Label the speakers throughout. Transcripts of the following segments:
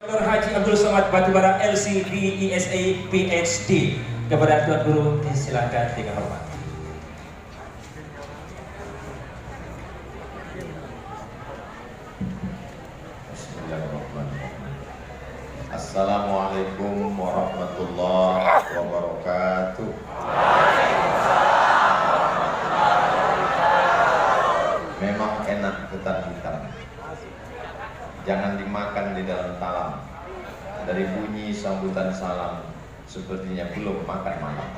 Speaker 1: Dr. Haji Abdul Somad Batubara LCD ESA PhD. Kepada Tuan Guru disilakan dengan hormat.
Speaker 2: Assalamualaikum warahmatullahi wabarakatuh. Memang enak ketan hitam, jangan dimakan di dalam talam. Dari bunyi sambutan salam, sepertinya belum makan malam.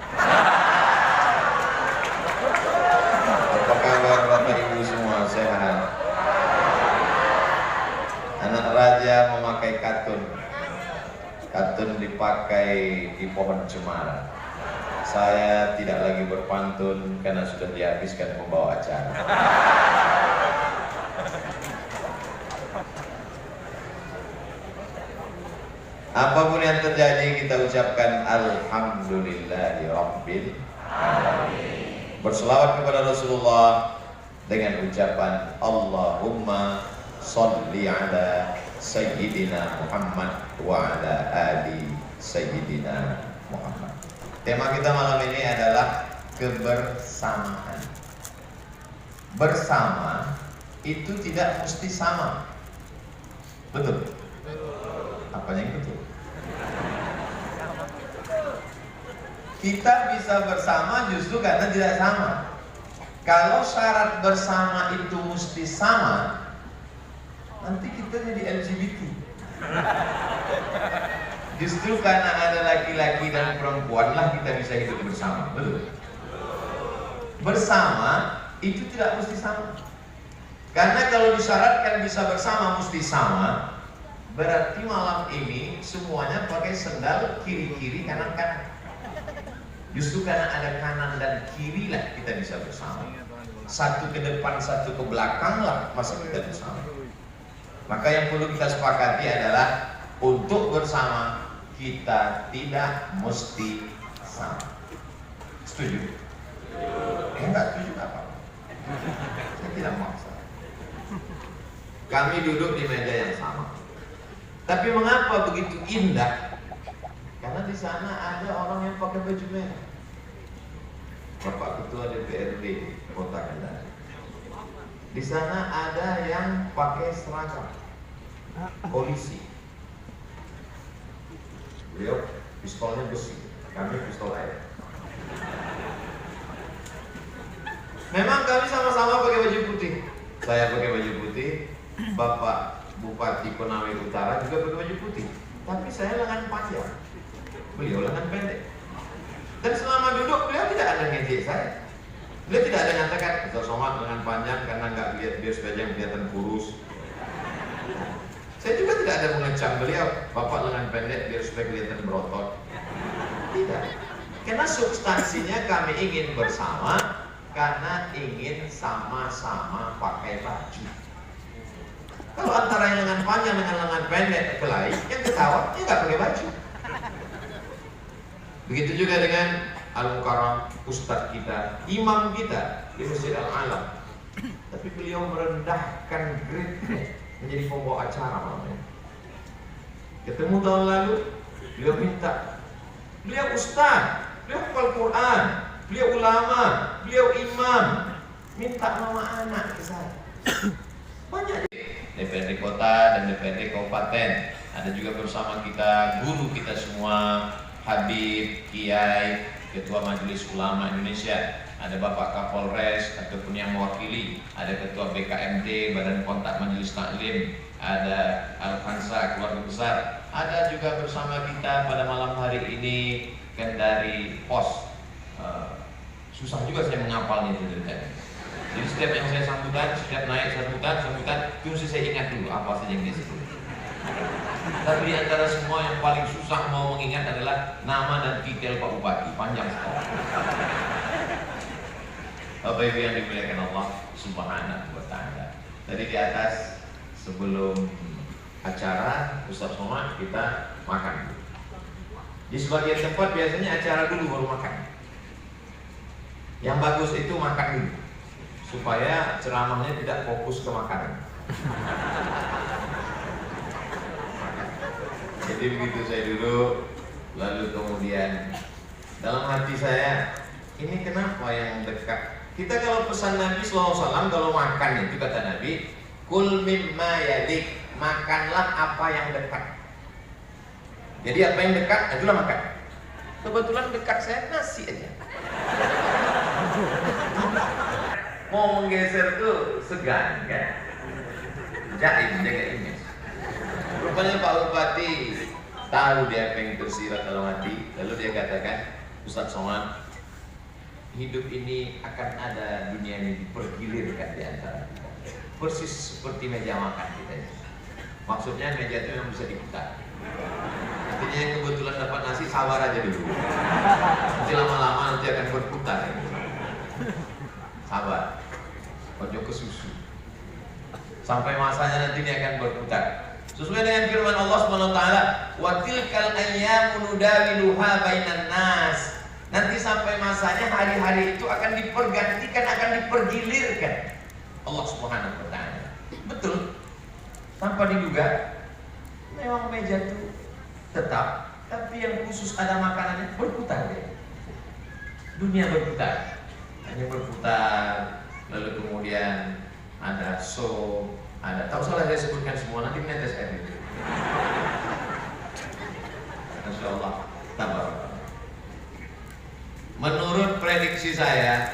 Speaker 2: Apa kabar Bapak Ibu semua, sehat? Anak raja memakai katun. Katun dipakai di pohon cemara. Saya tidak lagi berpantun karena sudah dihabiskan membawa acara. Apapun yang terjadi, kita ucapkan Alhamdulillahirabbil alamin. Berselawat kepada Rasulullah dengan ucapan Allahumma sholli ala Sayyidina Muhammad wa ala ali Sayyidina Muhammad. Tema kita malam ini adalah kebersamaan. Bersama itu tidak mesti sama. Betul? Apanya yang betul? Kita bisa bersama justru karena tidak sama. Kalau syarat bersama itu mesti sama, nanti kita jadi LGBT. Justru karena ada laki-laki dan perempuan lah kita bisa hidup bersama. Betul? Bersama itu tidak mesti sama. Karena kalau disyaratkan bisa bersama mesti sama, berarti malam ini semuanya pakai sendal kiri-kiri, kanan-kanan. Justru karena ada kanan dan kiri lah kita bisa bersama. Satu ke depan, satu ke belakang lah masa kita bersama. Maka yang perlu kita sepakati adalah untuk bersama kita tidak mesti sama. Setuju? Enggak setuju apa? Saya tidak maksa. Kami duduk di meja yang sama. Tapi mengapa begitu indah? Karena di sana ada orang yang pakai baju merah. Bapak Ketua DPRD Kota Kendari. Di sana ada yang pakai seragam polisi. Beliau pistolnya besi, kami pistol air. Memang kami sama-sama pakai baju putih. Saya pakai baju putih, Bapak Bupati Konawe Utara juga pakai baju putih. Tapi saya lengan panjang, beliau lengan pendek. Dan selama duduk beliau tidak ada ngejek saya. Beliau tidak ada nyatakan Dr. Somad lengan panjang karena nggak lihat biar supaya kelihatan kurus. Saya juga tidak ada mengecam beliau, Bapak lengan pendek biar supaya kelihatan berotot. Tidak. Karena substansinya kami ingin bersama karena ingin sama-sama pakai baju. Kalau antara yang lengan panjang dengan lengan pendek kelahi, yang ketawa dia nggak pakai baju. Begitu juga dengan Al-Mukarram, Ustadz kita, imam kita di Masjid Al-Alam. Tapi beliau merendahkan grade menjadi pembawa acara malam ini. Ketemu tahun lalu, beliau minta, beliau ustaz, beliau hafal Quran, beliau ulama, beliau imam, minta nama anak ke saya. Banyak DPRD kota dan DPRD kabupaten. Ada juga bersama kita guru kita semua, Habib, Kiai, Ketua Majelis Ulama Indonesia, ada Bapak Kapolres ataupun yang mewakili, ada Ketua BKMD, Badan Kontak Majelis Taklim, ada Al-Khansa, keluarga besar, ada juga bersama kita pada malam hari ini Kendari Pos. Susah juga saya menghafalnya itu ceritanya. Jadi setiap yang saya sambutan, setiap naik sambutan, itu mesti saya ingat dulu apa saja yang disebut. Tapi di antara semua yang paling susah mau mengingat adalah nama dan titel Pak Bupati, panjang sekali. Bapak Ibu yang dimuliakan Allah Subhanahu wa Ta'ala. Tadi di atas sebelum acara Ustaz Somad kita makan. Di sebagian tempat biasanya acara dulu baru makan. Yang bagus itu makan dulu supaya ceramahnya tidak fokus ke makanan. Jadi begitu saya duduk, lalu kemudian dalam hati saya, ini kenapa yang dekat? Kita kalau pesan Nabi SAW kalau makan itu kata Nabi, kul mimma yadik, makanlah apa yang dekat. Jadi apa yang dekat, itulah makan. Kebetulan dekat saya nasi aja. Mau menggeser tuh segan kan? Jaim, jaga image. Rupanya Pak Bupati tahu dia apa yang tersirat dalam hati, lalu dia katakan, Ustaz Somad, hidup ini akan ada dunia ini dipergilirkan di antara kita, persis seperti meja makan kita ini. Maksudnya meja itu yang bisa diputar. Artinya yang kebetulan dapat nasi sabar aja dulu. Nanti lama-lama nanti akan berputar. Sabar. Ojo ke susu. Sampai masanya nanti ini akan berputar. Sesuai dengan firman Allah SWT, wa tilkal ayyamu nudawiluha bainan nas. Nanti sampai masanya hari-hari itu akan dipergantikan, akan dipergilirkan. Allah Subhanahu wa taala. Betul. Tanpa diduga, memang meja itu tetap, tapi yang khusus ada makanannya berputar deh. Dunia berputar. Hanya berputar, lalu kemudian ada show, ada, tak usah saya sebutkan semua, nanti menetes air itu. Insya Allah, tabar. Menurut prediksi saya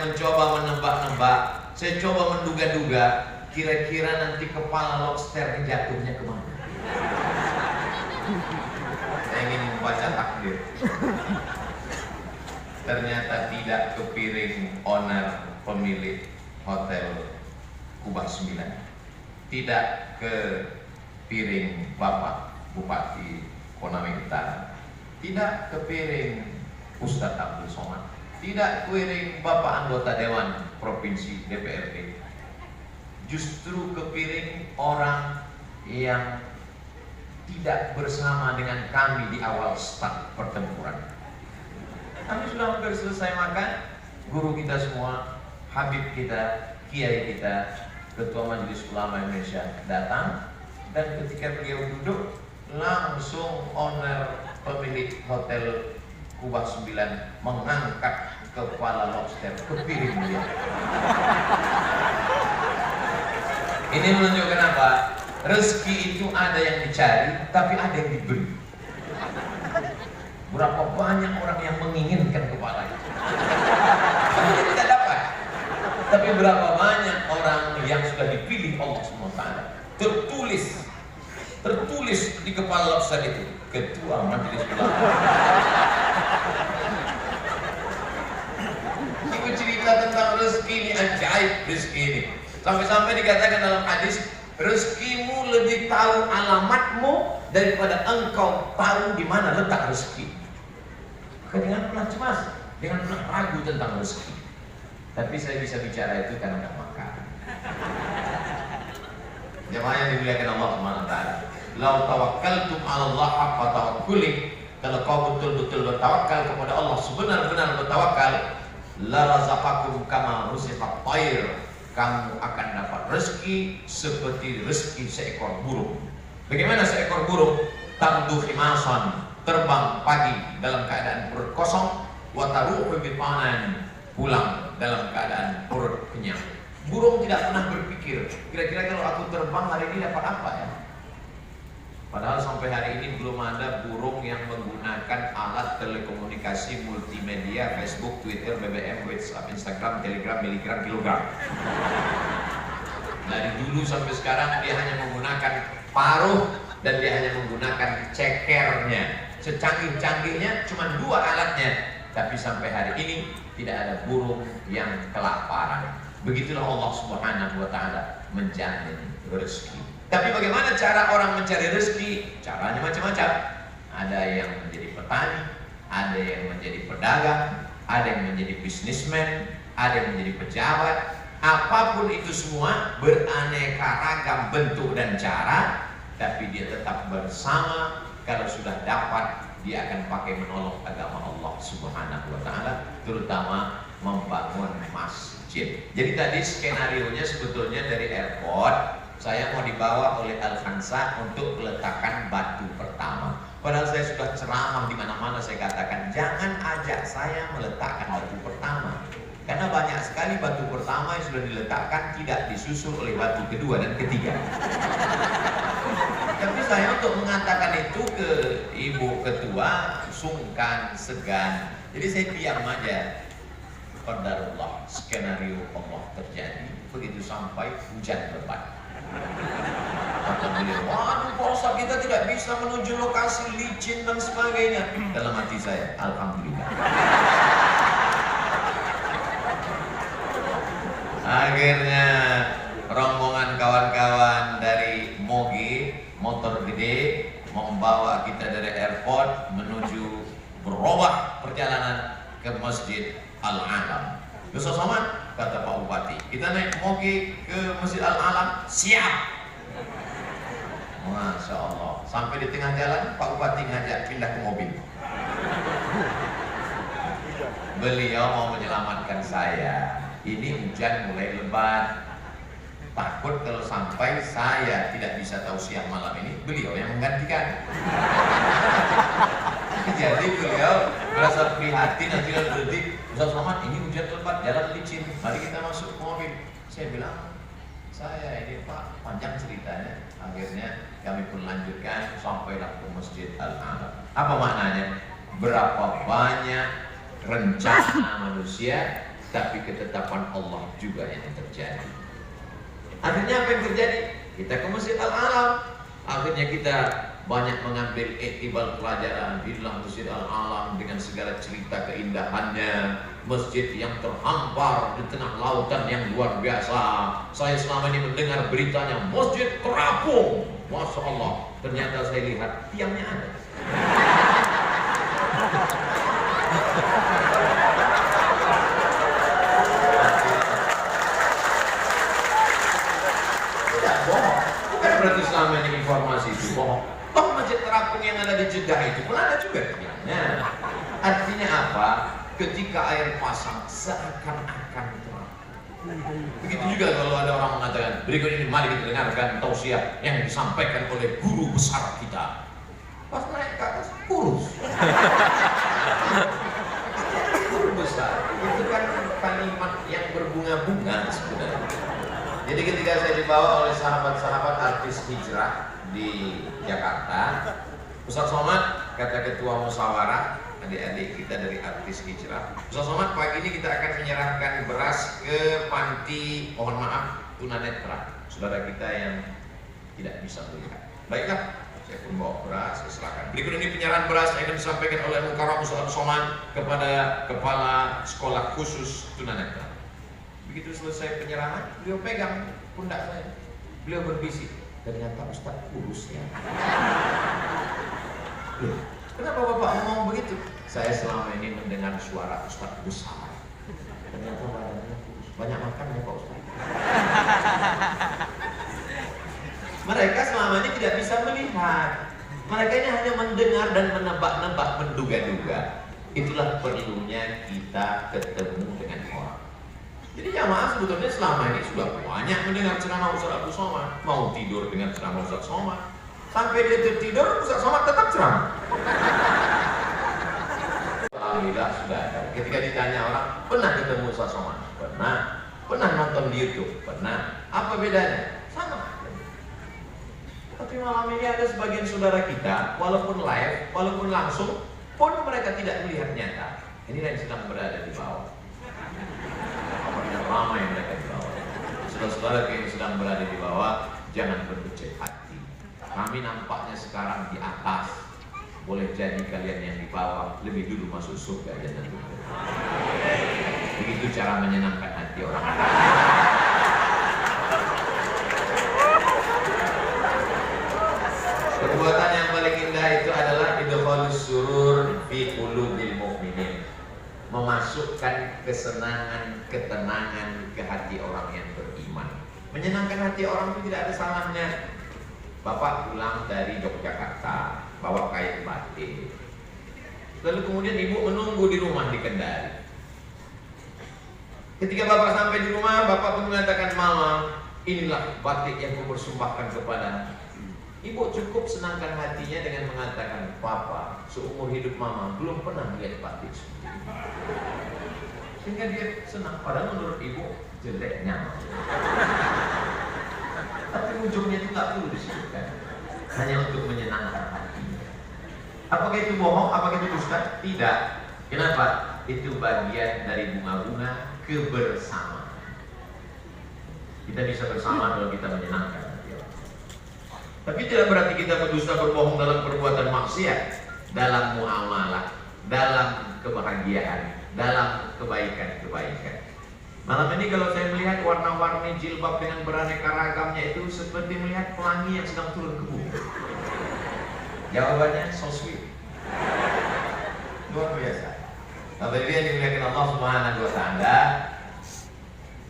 Speaker 2: mencoba menebak-nebak, saya coba menduga-duga, kira-kira nanti kepala lobster jatuhnya kemana? Saya ingin membaca takdir. Ternyata tidak ke piring owner pemilik hotel Kubah 9, tidak ke piring Bapak Bupati Konawe Utara, tidak ke piring Ustadz Abdul Somad, tidak ke piring Bapak anggota Dewan Provinsi DPRD, justru ke piring orang yang tidak bersama dengan kami di awal start pertempuran. Kami sudah hampir selesai makan, guru kita semua, habib kita, kiai kita, Ketua Majelis Ulama Indonesia datang, dan ketika beliau duduk, langsung owner pemilik hotel Kubah 9 mengangkat kepala lobster ke piring beliau. Ini menunjukkan apa? Rezeki itu ada yang dicari, tapi ada yang diberi. Berapa banyak orang yang menginginkan kepala itu, tapi dia tidak dapat. Tapi berapa banyak orang yang sudah dipilih Allah SWT, tertulis di kepala lobster itu, Ketua Majelis Ulama. Itu cerita tentang rezeki ini, ajaib rezeki ini. Sampai-sampai dikatakan dalam hadis, rezekimu lebih tahu alamatmu daripada engkau tahu di mana letak rezeki. Maka jangan pernah cemas, jangan pernah ragu tentang rezeki. Tapi saya bisa bicara itu karena tidak makan. Jemaah yang dimuliakan Allah SWT, lau tawakkaltum 'ala Allah haqqa tawakkuli, kalau kau betul-betul bertawakal kepada Allah sebenar-benar bertawakal, la razaqakum kama ruziqat thair, kamu akan dapat rezeki seperti rezeki seekor burung. Bagaimana seekor burung? Tagdu khimasan, terbang pagi dalam keadaan perut kosong, wa taruhu bitanan, pulang dalam keadaan perut kenyang. Burung tidak pernah berpikir, kira-kira kalau aku terbang hari ini dapat apa ya? Padahal sampai hari ini belum ada burung yang menggunakan alat telekomunikasi multimedia, Facebook, Twitter, BBM, WhatsApp, Instagram, Telegram, miligram, kilogram. Dari dulu sampai sekarang dia hanya menggunakan paruh dan dia hanya menggunakan cekernya. Secanggih-canggihnya cuma 2 alatnya, tapi sampai hari ini tidak ada burung yang kelaparan. Begitulah Allah Subhanahu wa taala menjamin rezeki. Tapi bagaimana cara orang mencari rezeki? Caranya macam-macam. Ada yang menjadi petani, ada yang menjadi pedagang, ada yang menjadi bisnismen, ada yang menjadi pejabat. Apapun itu semua beraneka ragam bentuk dan cara, tapi dia tetap bersama. Kalau sudah dapat, dia akan pakai menolong agama Allah Subhanahu wa taala, terutama membangun masjid. Jadi tadi skenario nya sebetulnya dari airport saya mau dibawa oleh Al-Khansa untuk peletakan batu pertama. Padahal saya sudah ceramah di mana-mana, saya katakan jangan ajak saya meletakkan batu pertama. Karena banyak sekali batu pertama yang sudah diletakkan tidak disusul oleh batu kedua dan ketiga. Tapi saya untuk mengatakan itu ke ibu ketua sungkan, segan. Jadi saya diam aja. Qadarullah, skenario Allah terjadi. Begitu sampai hujan lebat. Kata beliau, waduh Pak Ustaz, kita tidak bisa menuju lokasi licin dan sebagainya. Dalam hati saya, alhamdulillah. Akhirnya rombongan kawan-kawan dari Moge, motor gede, membawa kita dari airport menuju berubah perjalanan ke Masjid Al-Alam. Ustaz Somad, kata Pak Bupati, kita naik Moge ke Masjid Al-Alam, siap. Masya Allah, sampai di tengah jalan Pak Bupati ngajak pindah ke mobil. Beliau mau menyelamatkan saya. Ini hujan mulai lebat, takut kalau sampai saya tidak bisa tausiah malam ini, beliau yang menggantikan. Jadi beliau merasa prihatin, akhirnya berhenti. Ustaz Somad, ini hujan lebat, jalan licin, mari kita masuk ke mobil. Saya bilang, saya ini Pak, panjang ceritanya. Akhirnya kami pun lanjutkan sampailah ke Masjid Al-Alam. Apa maknanya? Berapa banyak rencana manusia, tapi ketetapan Allah juga yang terjadi. Akhirnya apa yang terjadi? Kita ke Masjid Al-Alam. Akhirnya kita banyak mengambil iktibal pelajaran di dalam Masjid Al-Alam dengan segala cerita keindahannya. Masjid yang terhampar di tengah lautan yang luar biasa. Saya selama ini mendengar beritanya masjid terapung. Masya Allah, ternyata saya lihat tiangnya ada. Tidak bohong. Bukan berarti selama ini informasi itu bohong. Toh masjid terapung yang ada di Jeddah itu pun ada juga tiangnya. Artinya apa? Ketika air pasang seakan-akan terang. Begitu juga kalau ada orang mengatakan, berikut ini mari kita dengarkan tausiah yang disampaikan oleh guru besar kita. Pas naik ke atas kurus. Guru besar itu kan kalimat yang berbunga-bunga sebenarnya. Jadi ketika saya dibawa oleh sahabat-sahabat artis hijrah di Jakarta, Ustaz Somad, kata ketua musyawarah, adik-adik kita dari artis hijrah, Ustaz Somad, pagi ini kita akan menyerahkan beras ke panti, mohon maaf, tunanetra, saudara kita yang tidak bisa melihat. Baiklah, saya pun bawa beras, saya serahkan. Berikut ini penyerahan beras yang akan disampaikan oleh Mukarram Ustaz Somad kepada kepala sekolah khusus tunanetra. Begitu selesai penyerahan, beliau pegang pundak saya, beliau berbisik, ternyata Ustaz kurus ya. Kenapa Bapak ngomong begitu? Saya selama ini mendengar suara Ustaz besar. Ternyata badannya kurus. Banyak makan ya Pak Ustaz. Mereka selama ini tidak bisa melihat. Mereka ini hanya mendengar dan menebak-nebak, menduga-duga. Itulah perlunya kita ketemu dengan orang. Jadi jamaah sebetulnya selama ini sudah banyak mendengar ceramah Ustaz Abdul Somad. Mau tidur dengan ceramah Ustaz Somad. Sampai dia tertidur, Ustaz Somad tetap ceramah. Alhamdulillah sudah ada. Ketika ditanya orang, pernah ketemu Ustaz Somad? Pernah. Pernah nonton di YouTube? Pernah. Apa bedanya? Sama. Tapi malam ini ada sebagian saudara kita, walaupun live, walaupun langsung, pun mereka tidak melihat nyata. Ini yang sedang berada di bawah. Apabila ramai mereka di bawah. Saudara-saudara yang sedang berada di bawah, jangan berkecil hati. Kami nampaknya sekarang di atas. Boleh jadi kalian yang di bawah lebih dulu masuk surga jangan lupa. Begitu cara menyenangkan hati orang. Perbuatan yang paling indah itu adalah idkhalus surur fi qulubil mu'minin. Memasukkan kesenangan, ketenangan ke hati orang yang beriman. Menyenangkan hati orang itu tidak ada salahnya. Bapak pulang dari Yogyakarta, bawa kain batik. Lalu kemudian ibu menunggu di rumah di Kendari. Ketika bapak sampai di rumah, bapak pun mengatakan, "Mama, inilah batik yang kupersembahkan kepada ibu. Cukup senangkan hatinya dengan mengatakan, papa, seumur hidup mama belum pernah lihat batik seperti ini. Sehingga dia senang, padahal menurut ibu jeleknya. Tapi ujungnya itu nggak perlu disebutkan, hanya untuk menyenangkan hatinya. Apakah itu bohong? Apakah itu dusta? Tidak. Kenapa? Itu bagian dari bunga-bunga kebersamaan. Kita bisa bersama kalau kita menyenangkan hati orang. Tapi tidak berarti kita berdusta, berbohong dalam perbuatan maksiat, dalam muamalah, dalam kebahagiaan, dalam kebaikan-kebaikan. Malam ini kalau saya melihat warna-warni jilbab dengan beraneka ragamnya itu seperti melihat pelangi yang sedang turun ke bumi. Jawabannya so sweet, luar biasa. Bapak Ibu yang dimuliakan Allah Subhanahu wa Ta'ala,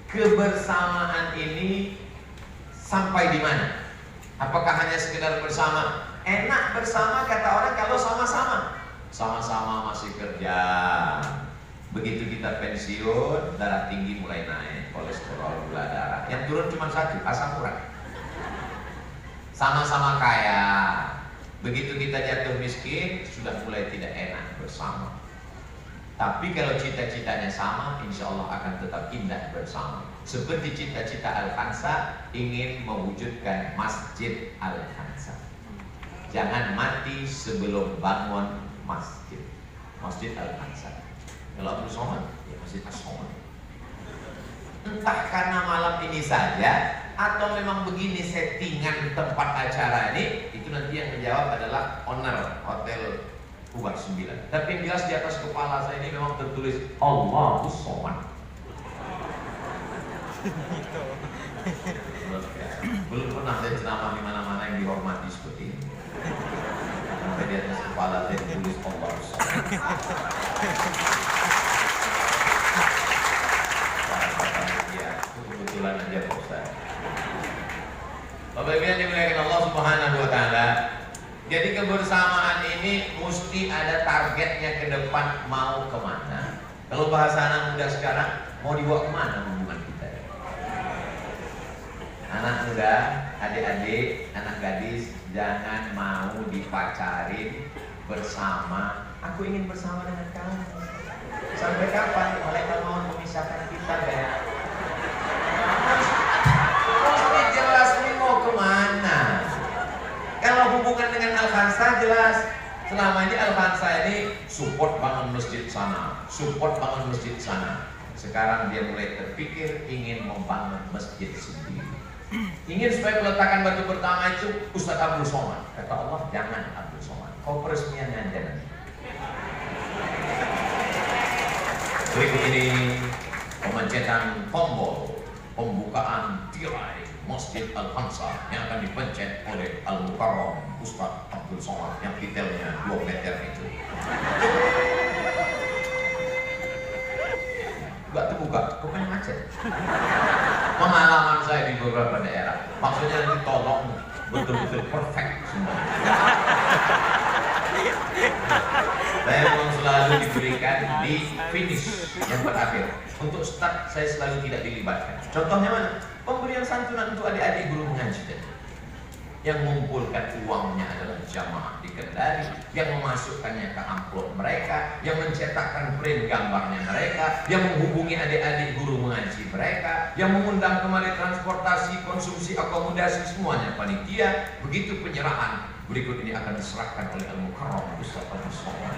Speaker 2: kebersamaan ini sampai di mana? Apakah hanya sekedar bersama? Enak bersama kata orang kalau sama-sama. Sama-sama masih kerja. Begitu kita pensiun, darah tinggi mulai naik, kolesterol, gula darah. Yang turun cuma satu, asam urat. Sama-sama kaya. Begitu kita jatuh miskin, sudah mulai tidak enak bersama. Tapi kalau cita-citanya sama, insya Allah akan tetap indah bersama. Seperti cita-cita Al-Khansa ingin mewujudkan Masjid Al-Khansa. Jangan mati sebelum bangun masjid. Masjid Al-Khansa. Kalau Abdul Somad, ya Masjid As-Somad. Entah karena malam ini saja atau memang begini settingan tempat acara ini, itu nanti yang menjawab adalah owner Hotel Ubar 9. Tapi yang jelas di atas kepala saya ini memang tertulis Allahus Somad. Belum pernah saya ceramah di mana-mana yang dihormati seperti ini. Sampai di atas kepala saya tertulis Allahus Somad. Kebetulan aja Pak Ustaz. Bapak Ibu yang dimuliakan Allah Subhanahu wa Ta'ala, jadi kebersamaan ini mesti ada targetnya ke depan, mau kemana. Kalau bahasa anak muda sekarang, mau dibawa kemana hubungan kita? Anak muda, adik-adik, anak gadis, jangan mau dipacarin bersama. Aku ingin bersama dengan kamu. Sampai kapan malaikat mau memisahkan kita, ya? Mesti jelas nih mau kemana. Kalau hubungan dengan Al-Khansa jelas. Selama ini Al-Khansa ini support bangun masjid sana, support bangun masjid sana. Sekarang dia mulai terpikir ingin membangun masjid sendiri. Ingin supaya peletakan batu pertama itu Ustaz Abdul Somad. Kata Allah, jangan Abdul Somad, kau peresmiannya aja nanti. Berikut ini pemencetan tombol pembukaan tirai Masjid Al-Khansa yang akan dipencet oleh Al-Mukarram Ustaz Abdul Somad yang detailnya 2 meter itu. Gak terbuka, pokoknya macet. Pengalaman saya di beberapa daerah, maksudnya nanti tolong betul-betul perfect semua. Saya memang selalu diberikan di finish yang terakhir. Untuk start saya selalu tidak dilibatkan. Contohnya mana? Pemberian santunan untuk adik-adik guru mengaji. Yang mengumpulkan uangnya adalah jamaah di Kendari, yang memasukkannya ke amplop mereka, yang mencetakkan print gambarnya mereka, yang menghubungi adik-adik guru mengaji mereka, yang mengundang kembali transportasi, konsumsi, akomodasi, semuanya panitia. Begitu penyerahan berikut ini akan diserahkan oleh Al-Mukarram Ustaz Abdul Somad.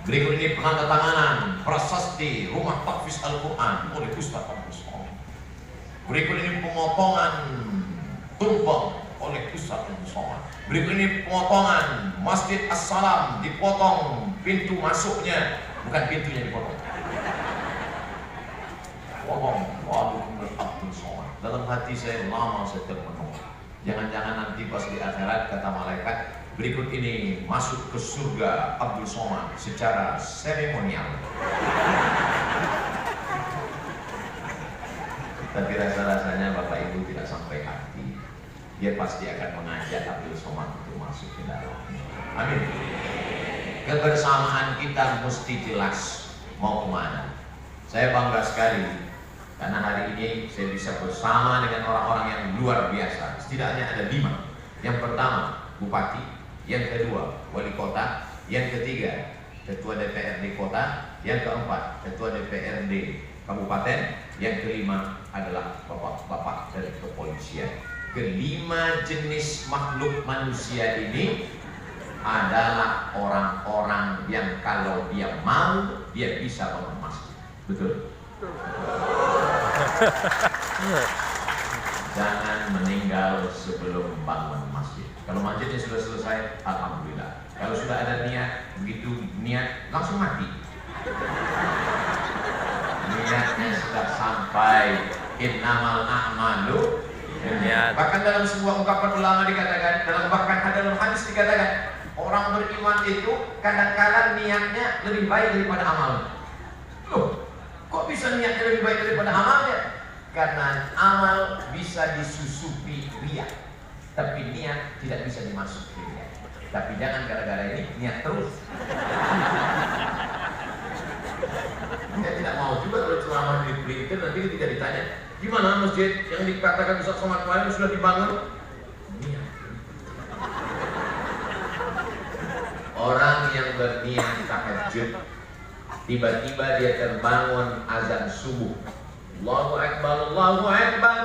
Speaker 2: Berikut ini penandatanganan prasasti Rumah Tahfiz Al-Quran oleh Ustaz Abdul Somad. Berikut ini pemotongan tumpeng oleh Ustaz Abdul Somad. Berikut ini pemotongan Masjid As-Salam, dipotong pintu masuknya, bukan pintunya dipotong. Potong waduh Abdul Somad. Dalam hati saya lama saya termenung. Jangan-jangan nanti pas di akhirat kata malaikat, berikut ini masuk ke surga Abdul Somad secara seremonial. Tapi rasa-rasanya Bapak Ibu tidak sampai hati. Dia pasti akan mengajak Abdul Somad untuk masuk ke dalam. Amin. Kebersamaan kita mesti jelas mau kemana. Saya bangga sekali Karena hari ini saya bisa bersama dengan orang-orang yang luar biasa. Setidaknya ada 5. Yang pertama, bupati. Yang kedua, wali kota. Yang ketiga, ketua DPRD kota. Yang keempat, ketua DPRD kabupaten. Yang kelima adalah bapak-bapak dari kepolisian. Kelima jenis makhluk manusia ini adalah orang-orang yang kalau dia mau, dia bisa bangun masjid. Betul? Jangan meninggal sebelum bangun masjid. Kalau masjidnya sudah selesai, alhamdulillah. Kalau sudah ada niat, begitu niat langsung mati. Niatnya sudah sampai, innamal a'malu binniyat. Bahkan dalam sebuah ungkapan ulama dikatakan, bahkan dalam hadis dikatakan, orang beriman itu kadang-kadang niatnya lebih baik daripada amalnya. Loh, kok bisa niatnya lebih baik daripada amalnya? Karena amal bisa disusupi riya, tapi niat tidak bisa dimasuki riya. Tapi jangan gara-gara ini niat terus. Saya tidak mau juga kalau ceramah di printer nanti tidak ditanya, gimana masjid yang dikatakan Ustaz Somad kemarin sudah dibangun? Niat. Orang yang berniat tahajud, tiba-tiba dia terbangun azan subuh, Allahu Akbar, Allahu Akbar,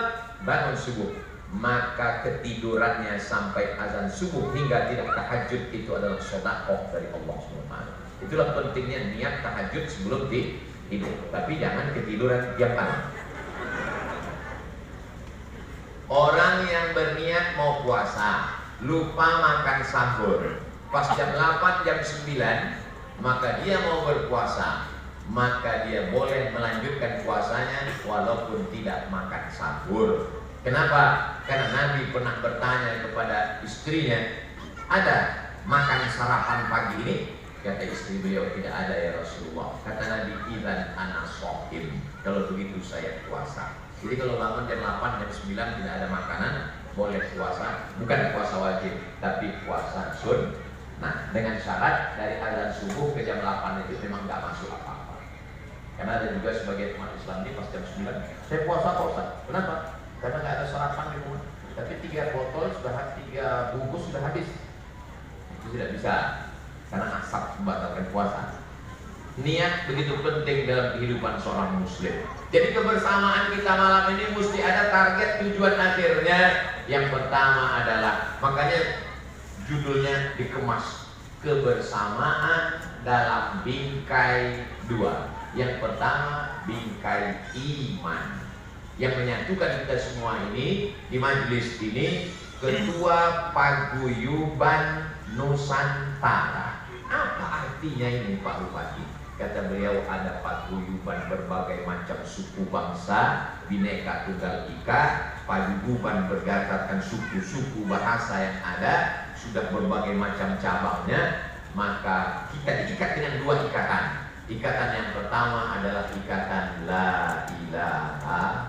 Speaker 2: bangun subuh, maka ketidurannya sampai azan subuh hingga tidak tahajud itu adalah sedekah dari Allah SWT. Itulah pentingnya niat tahajud sebelum tidur. Tapi jangan ketiduran tiap malam. Orang yang berniat mau puasa, lupa makan sahur, pas jam 8, jam 9, maka dia mau berpuasa, maka dia boleh melanjutkan puasanya walaupun tidak makan sahur. Kenapa? Karena Nabi pernah bertanya kepada istrinya, ada makan sarapan pagi ini? Kata istri beliau, tidak ada ya Rasulullah. Kata Nabi, idzan ana shaim, kalau begitu saya puasa. Jadi kalau bangun jam 8, jam 9 tidak ada makanan, boleh puasa. Bukan puasa wajib, tapi puasa sunnah. Nah, dengan syarat dari azan subuh ke jam 8 itu memang nggak masuk apa-apa. Karena ada juga sebagian umat Islam ini pas jam 9, saya puasa kok Ustaz. Kenapa? Karena nggak ada sarapan di rumah. Tapi 3 botol sudah, 3 bungkus sudah habis. Itu tidak bisa, karena asap membatalkan puasa. Niat begitu penting dalam kehidupan seorang muslim. Jadi kebersamaan kita malam ini mesti ada target tujuan akhirnya. Yang pertama adalah, makanya judulnya dikemas, kebersamaan dalam bingkai 2. Yang pertama bingkai iman, yang menyatukan kita semua ini di majelis ini, Ketua Paguyuban Nusantara. Apa artinya ini Pak Bupati? Kata beliau, ada paguyuban berbagai macam suku bangsa, Bhinneka Tunggal Ika, paguyuban berdasarkan suku-suku bahasa yang ada, sudah berbagai macam cabangnya, maka kita diikat dengan 2 ikatan. Ikatan yang pertama adalah ikatan la ilaha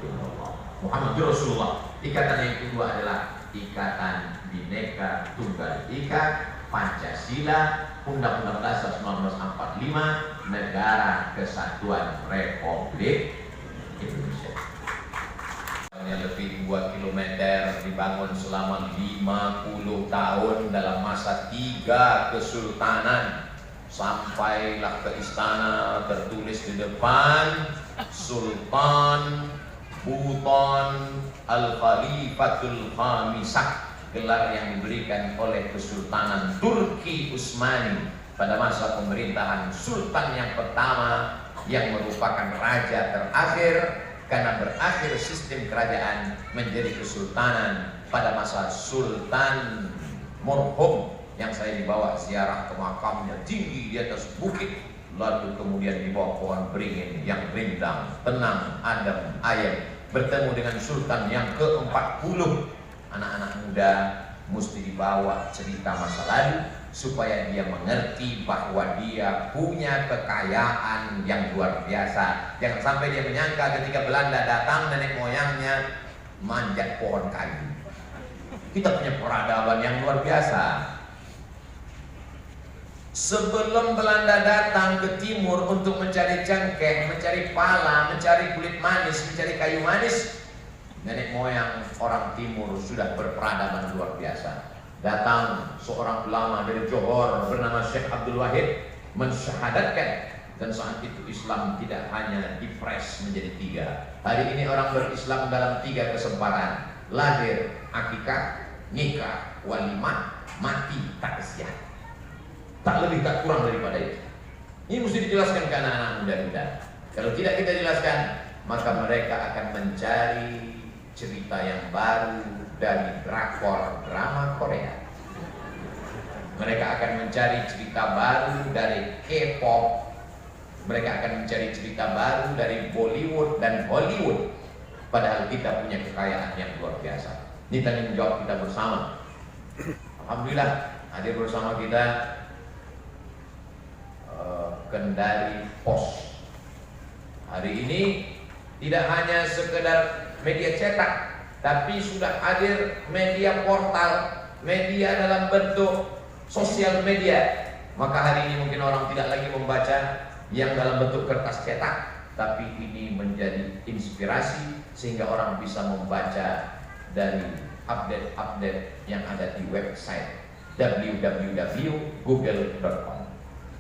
Speaker 2: illallah Muhammadur Rasulullah. Ikatan yang kedua adalah ikatan Bhinneka Tunggal Ika, Pancasila, Undang-Undang Dasar 1945, Negara Kesatuan Republik Indonesia. Yang lebih 2 km dibangun selama 50 tahun dalam masa 3 kesultanan. Sampailah ke istana, tertulis di depan Sultan Buton Al-Khalifatul Khamisah, gelar yang diberikan oleh Kesultanan Turki Utsmani pada masa pemerintahan Sultan yang pertama, yang merupakan raja terakhir, karena berakhir sistem kerajaan menjadi kesultanan pada masa Sultan Murhum, yang saya dibawa ziarah ke makamnya tinggi di atas bukit, lalu kemudian di bawah pohon beringin yang rindang, tenang, adem, ayem, bertemu dengan Sultan yang ke-40. Anak-anak muda mesti dibawa cerita masa lalu supaya dia mengerti bahwa dia punya kekayaan yang luar biasa. Jangan sampai dia menyangka ketika Belanda datang nenek moyangnya manjat pohon kayu. Kita punya peradaban yang luar biasa. Sebelum Belanda datang ke timur untuk mencari cengkeh, mencari pala, mencari kulit manis, mencari kayu manis, nenek moyang orang timur sudah berperadaban luar biasa. Datang seorang ulama dari Johor bernama Syekh Abdul Wahid mensyahadatkan, dan saat itu Islam tidak hanya dipres menjadi 3. Hari ini orang berislam dalam 3 kesempatan: lahir, akikah, nikah, walimah, mati, taksiah. Tak lebih tak kurang daripada itu. Ini mesti dijelaskan ke anak-anak muda-muda. Kalau tidak kita jelaskan, maka mereka akan mencari cerita yang baru dari drakor drama Korea. Mereka akan mencari cerita baru dari K-pop. Mereka akan mencari cerita baru dari Bollywood dan Hollywood. Padahal kita punya kekayaan yang luar biasa. Ini tanggung jawab kita bersama. Alhamdulillah hadir bersama kita Kendari Pos. Hari ini tidak hanya sekedar media cetak, tapi sudah hadir media portal, media dalam bentuk sosial media. Maka hari ini mungkin orang tidak lagi membaca yang dalam bentuk kertas cetak, tapi ini menjadi inspirasi sehingga orang bisa membaca dari update-update yang ada di website www.google.com.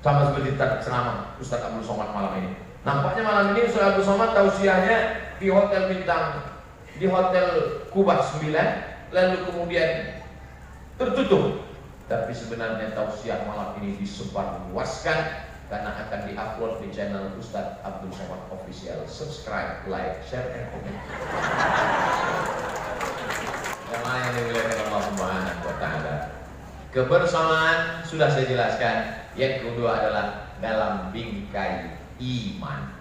Speaker 2: Sama seperti ceramah Ustaz Abdul Somad malam ini. Nampaknya malam ini Ustaz Abdul Somad tausiahnya di hotel bintang, di hotel Kubah 9, lalu kemudian tertutup. Tapi sebenarnya tausiah malam ini disebarluaskan karena akan diupload di channel Ustaz Abdul Somad Official. Subscribe, like, share, and comment. Yang lain yang dimuliakan Allah Subhanahu wa Ta'ala. Kebersamaan sudah saya jelaskan. Yang kedua adalah dalam bingkai iman.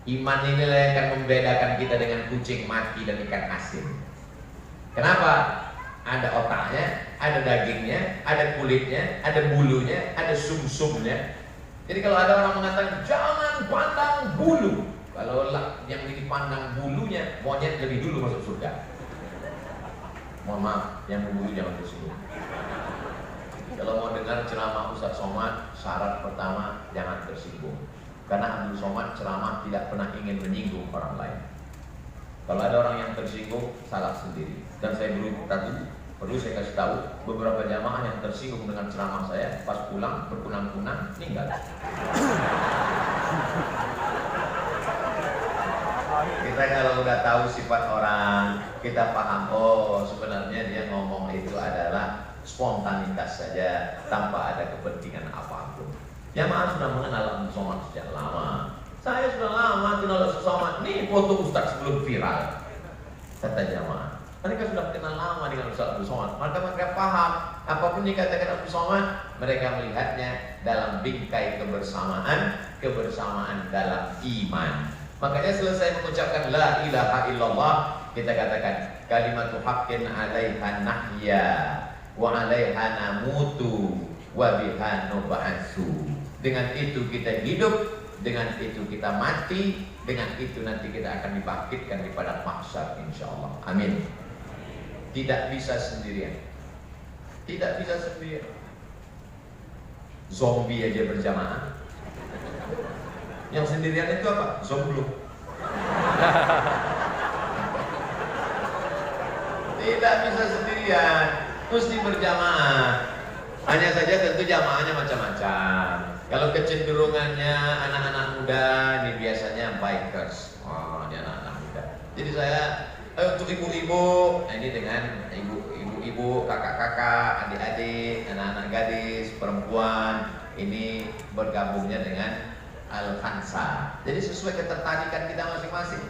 Speaker 2: Iman inilah yang akan membedakan kita dengan kucing mati dan ikan asin. Kenapa? Ada otaknya, ada dagingnya, ada kulitnya, ada bulunya, ada sumsumnya. Jadi kalau ada orang mengatakan jangan pandang bulu, kalau yang dipandang bulunya, monyet lebih dulu masuk surga. Mohon maaf, yang berbulu jangan tersinggung. Kalau mau dengar ceramah Ustaz Somad, syarat pertama jangan tersinggung. Karena Abdul Somad ceramah tidak pernah ingin menyinggung orang lain. Kalau ada orang yang tersinggung, salah sendiri. Dan saya perlu saya kasih tahu, beberapa jamaah yang tersinggung dengan ceramah saya, pas pulang berkunang-kunang, meninggal. Kita kalau udah tahu sifat orang, kita paham, oh sebenarnya dia ngomong itu adalah spontanitas saja tanpa ada kepentingan apapun. Jamaah sudah mengenal Abdul Somad sejak lama. Saya sudah lama kenal Abdul Somad. Nih foto Ustaz sebelum viral. Kata jamaah, mereka sudah kenal lama dengan Ustaz Abdul Somad. Mereka paham apapun dikatakan Abdul Somad, mereka melihatnya dalam bingkai kebersamaan, kebersamaan dalam iman. Makanya selesai mengucapkan la ilaha illallah, kita katakan kalimatu haqqin 'alaiha nahya wa 'alaiha namutu wa biha nub'atsu. Dengan itu kita hidup, dengan itu kita mati, dengan itu nanti kita akan dibangkitkan di padang mahsyar insyaallah. Amin. Tidak bisa sendirian. Tidak bisa sendirian. Zombie aja berjamaah. Yang sendirian itu apa? Zombie. Tidak bisa sendirian, mesti berjamaah. Hanya saja tentu jamaahnya macam-macam. Kalau kecenderungannya anak-anak muda, ini biasanya bikers. Oh, ini anak-anak muda. Jadi saya untuk ibu-ibu, ini dengan ibu-ibu, kakak-kakak, adik-adik, anak-anak gadis, perempuan, ini bergabungnya dengan Al-Khansa. Jadi sesuai ketertarikan kita masing-masing.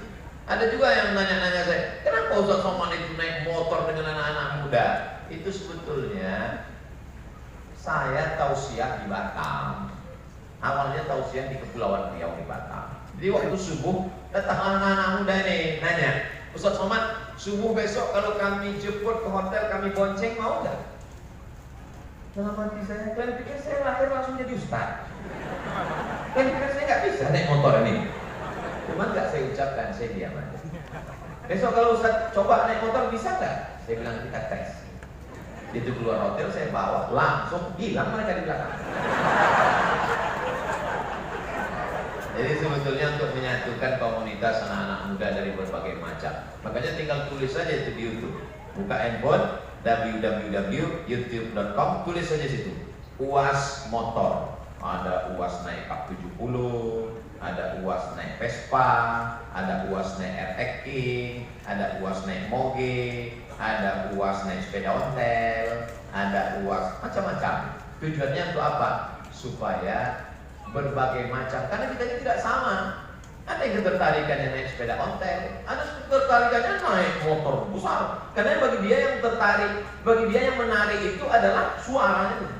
Speaker 2: Ada juga yang nanya-nanya saya, kenapa Ustaz Somad itu naik motor dengan anak-anak muda? Itu sebetulnya saya tausiah di Batam. Awalnya tausiah di Kepulauan Riau di Batam. Jadi waktu subuh datang anak-anak muda ini nanya, Ustaz Somad, subuh besok kalau kami jemput ke hotel, kami bonceng, mau nggak? Dalam hati saya, kalian pikir saya lahir langsung jadi ustaz? Kalian pikir saya nggak bisa naik motor ini? Cuman nggak saya ucapkan, saya diam aja. Besok kalau Ustaz coba naik motor bisa nggak? Saya bilang kita tes. Itu keluar hotel saya bawa, langsung hilang mereka di belakang. Jadi sebetulnya untuk menyatukan komunitas anak-anak muda dari berbagai macam, makanya tinggal tulis saja itu di YouTube. Buka handphone www.youtube.com, tulis saja situ UAS motor. Ada UAS naik Pak 70, ada UAS naik Vespa, ada UAS naik RX King, ada UAS naik Moge, ada UAS naik sepeda ontel, ada UAS macam-macam. Tujuannya untuk apa? Supaya berbagai macam, karena kita ini tidak sama. Ada yang ketertarikannya naik sepeda ontel, ada yang ketertarikannya naik motor besar. Karena bagi dia yang tertarik, bagi dia yang menarik itu adalah suaranya itu.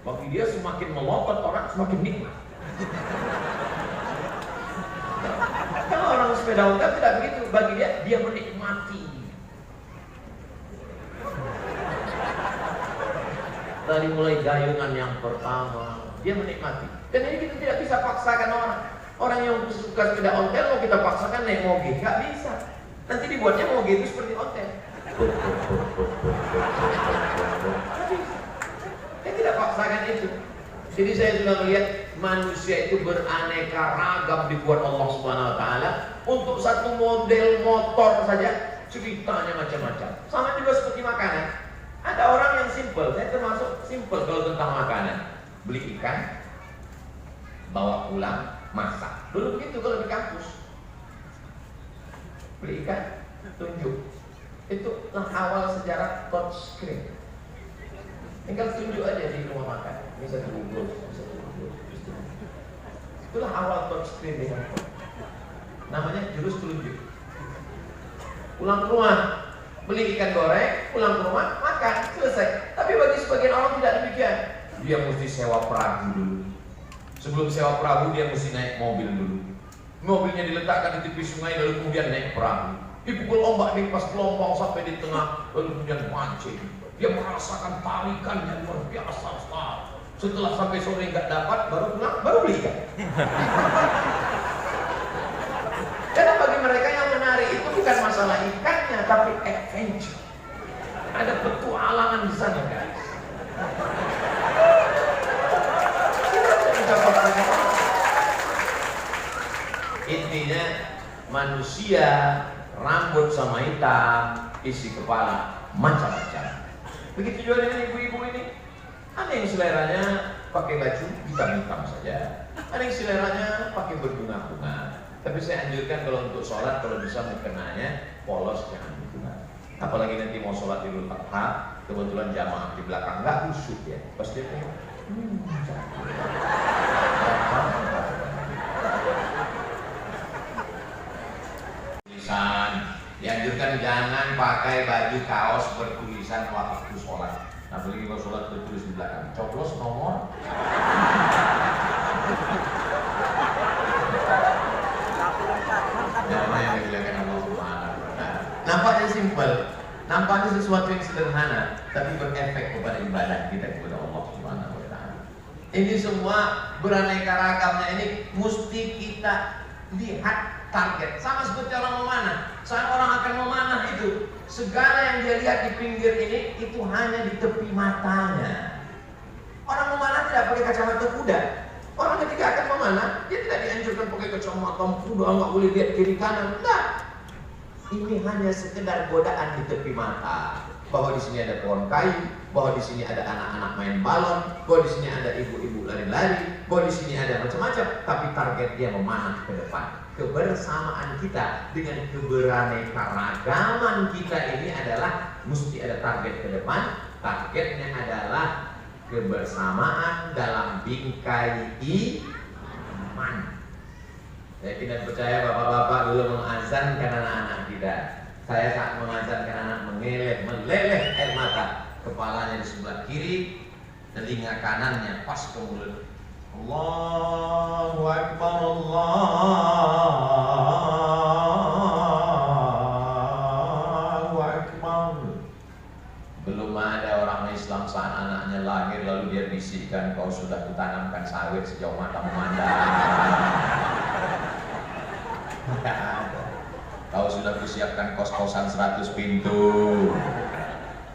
Speaker 2: Bagi dia semakin melotot orang semakin nikmat. Kalau orang sepeda ontel tidak begitu, bagi dia menikmati. Dari mulai gayungan yang pertama, dia menikmati. Dan ini kita tidak bisa paksakan orang. Orang yang suka sepeda ontel mau kita paksakan naik moge, nggak bisa. Nanti dibuatnya moge itu seperti ontel. Saya tidak paksakan itu. Jadi saya sudah melihat manusia itu beraneka ragam dibuat Allah Subhanahu Wa Taala. Untuk satu model motor saja ceritanya macam-macam. Sama juga seperti makanan. Ada orang yang simple, saya termasuk simple kalau tentang makanan. Beli ikan, bawa pulang, masak. Dulu begitu kalau di kampus. Beli ikan, tunjuk. Itu awal sejarah touchscreen. Tinggal tunjuk aja di rumah makan. Ini satu bungkus, satu bungkus. Itulah awal touchscreen di handphone. Namanya jurus telunjuk. Pulang ke rumah, beli ikan goreng, pulang ke rumah, makan, selesai. Tapi bagi sebagian orang tidak demikian. Dia mesti sewa perahu dulu. Sebelum sewa perahu dia mesti naik mobil dulu. Mobilnya diletakkan di tepi sungai lalu kemudian naik perahu. Dipukul ombak nih pas gelombang sampai di tengah lalu kemudian mancing. Dia merasakan tarikannya luar biasa Ustaz. Setelah sampai sore nggak dapat baru pulang baru beli ikan. Karena bagi mereka yang menarik itu bukan masalah ikannya tapi adventure. Ada petualangan di sana guys. Intinya manusia rambut sama hitam, isi kepala macam-macam. Begitu juga dengan ibu-ibu ini. Ada yang seleranya pakai baju hitam-hitam saja. Ada yang seleranya pakai berbunga-bunga. Tapi saya anjurkan kalau untuk sholat kalau bisa mukenanya polos jangan bunga. Apalagi nanti mau sholat Idul Adha, kebetulan jamaah di belakang nggak khusyuk ya. Pasti tulisan. Dianjurkan jangan pakai baju kaos bertulisan waktu sholat. Nah, apalagi kalau sholat bertulis di belakang, coblos nomor. Nama yang dibilangkan Allah Subhanahu wa Ta'ala. Nampaknya simpel, nampaknya sesuatu yang sederhana, tapi berefek kepada ibadah kita kepada Allah Subhanahu wa Ta'ala. Ini semua beraneka ragamnya ini mesti kita lihat target. Sama seperti orang memanah. Saat orang akan memanah itu, segala yang dia lihat di pinggir ini itu hanya di tepi matanya. Orang memanah tidak pakai kacamata kuda. Orang ketika akan memanah, dia tidak dianjurkan pakai kacamata kuda, nggak boleh lihat kiri kanan. Enggak. Ini hanya sekedar godaan di tepi mata. Bahwa di sini ada pohon kayu, bahwa di sini ada anak-anak main balon, bahwa di sini ada ibu-ibu lari-lari, bahwa di sini ada macam-macam. Tapi target dia memanah ke depan. Kebersamaan kita dengan keberaneka-ragaman kita ini adalah mesti ada target ke depan. Targetnya adalah kebersamaan dalam bingkai iman. Saya tidak percaya bapak-bapak dulu mengazankan anak-anak kita. Saya saat mengazankan anak meleleh air mata. Kepalanya di sebelah kiri, telinga kanannya pas ke mulut. Allahu Akbar, Allahu Akbar. Belum ada orang Islam saat anaknya lahir lalu dia bisikkan, kau sudah kutanamkan sawit sejauh mata memandang. Tidak ada. Kau sudah kusiapkan kos-kosan 100 pintu.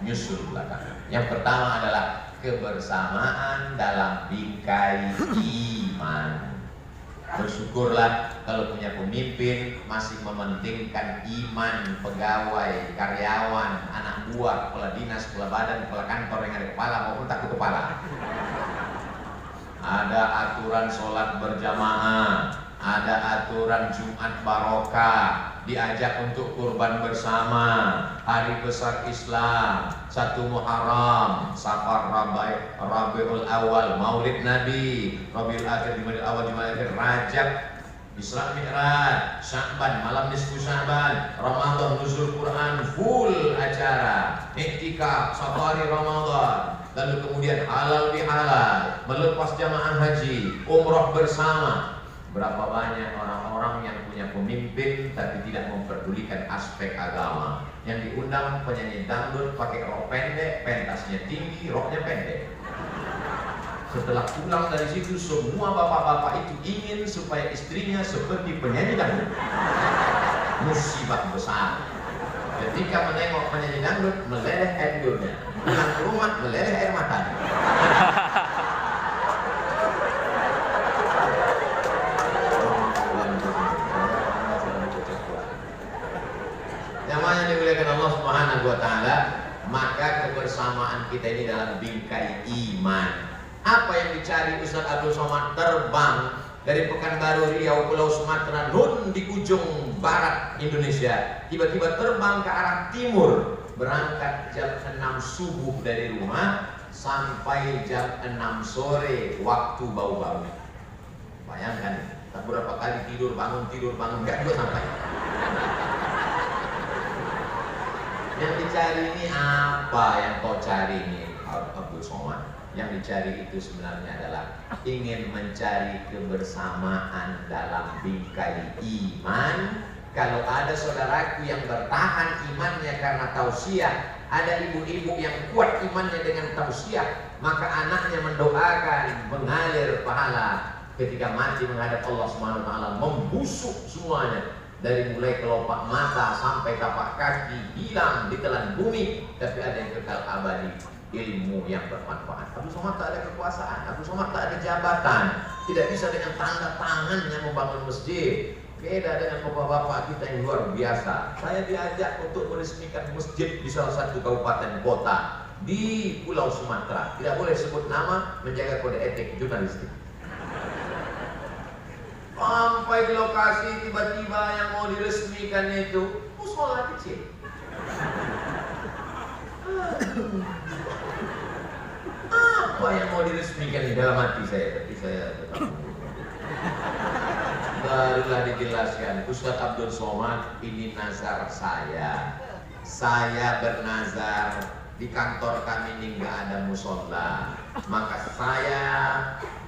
Speaker 2: nyusul belakangan. Yang pertama adalah kebersamaan dalam bingkai iman. Bersyukurlah kalau punya pemimpin masih mementingkan iman pegawai, karyawan, anak buah, kepala dinas, kepala badan, kepala kantor yang ada kepala maupun takut kepala. Ada aturan sholat berjamaah, ada aturan Jumat barokah, diajak untuk kurban bersama, hari besar Islam, 1 Muharram, Safar, Rabiul Awal, Maulid Nabi, Rabiul Akhir, Jumadil Awal, Jumadil Akhir, Rajab, Isra Mi'raj, Sya'ban, malam nisfu Sya'ban, Ramadan, nuzul Quran, full acara, iktikaf, safari Ramadan, lalu kemudian halal bihalal, melepas jamaah haji, umroh bersama. Berapa banyak orang-orang yang punya pemimpin tapi tidak memperdulikan aspek agama. Yang diundang penyanyi dangdut pakai rok pendek, pentasnya tinggi, roknya pendek. Setelah pulang dari situ semua bapak-bapak itu ingin supaya istrinya seperti penyanyi dangdut. Musibah besar. Ketika menengok penyanyi dangdut meleleh air liurnya, pulang ke rumah meleleh air matanya. Namanya dimuliakan Allah Subhanahu wa taala, maka kebersamaan kita ini dalam bingkai iman. Apa yang dicari Ustaz Abdul Somad? Terbang dari Pekanbaru, Riau, Pulau Sumatera, nun di ujung barat Indonesia, tiba-tiba terbang ke arah timur, berangkat jam 6 subuh dari rumah sampai jam 6 sore waktu bau-bau. Bayangkan, tak berapa kali tidur bangun, nggak juga sampai. Yang dicari ini apa yang kau cari ini Abdul Somad? Yang dicari itu sebenarnya adalah ingin mencari kebersamaan dalam bingkai iman. Kalau ada saudaraku yang bertahan imannya karena tausiah, ada ibu-ibu yang kuat imannya dengan tausiah, maka anaknya mendoakan mengalir pahala. Ketika mati menghadap Allah Subhanahu wa taala membusuk semuanya. Dari mulai kelopak mata sampai tapak kaki hilang ditelan bumi, tapi ada yang kekal abadi, ilmu yang bermanfaat. Abdul Somad tak ada kekuasaan, Abdul Somad tak ada jabatan, tidak bisa dengan tanda tangannya membangun masjid. Beda dengan bapak-bapak kita yang luar biasa. Saya diajak untuk meresmikan masjid di salah satu kabupaten kota di Pulau Sumatera. Tidak boleh sebut nama, menjaga kode etik jurnalistik. Sampai di lokasi tiba-tiba yang mau diresmikan itu musola kecil. Apa yang mau diresmikan di dalam hati saya? Tapi saya tetap barulah dijelaskan, Ustaz Abdul Somad, ini nazar saya. Saya bernazar di kantor kami ini nggak ada musola, maka saya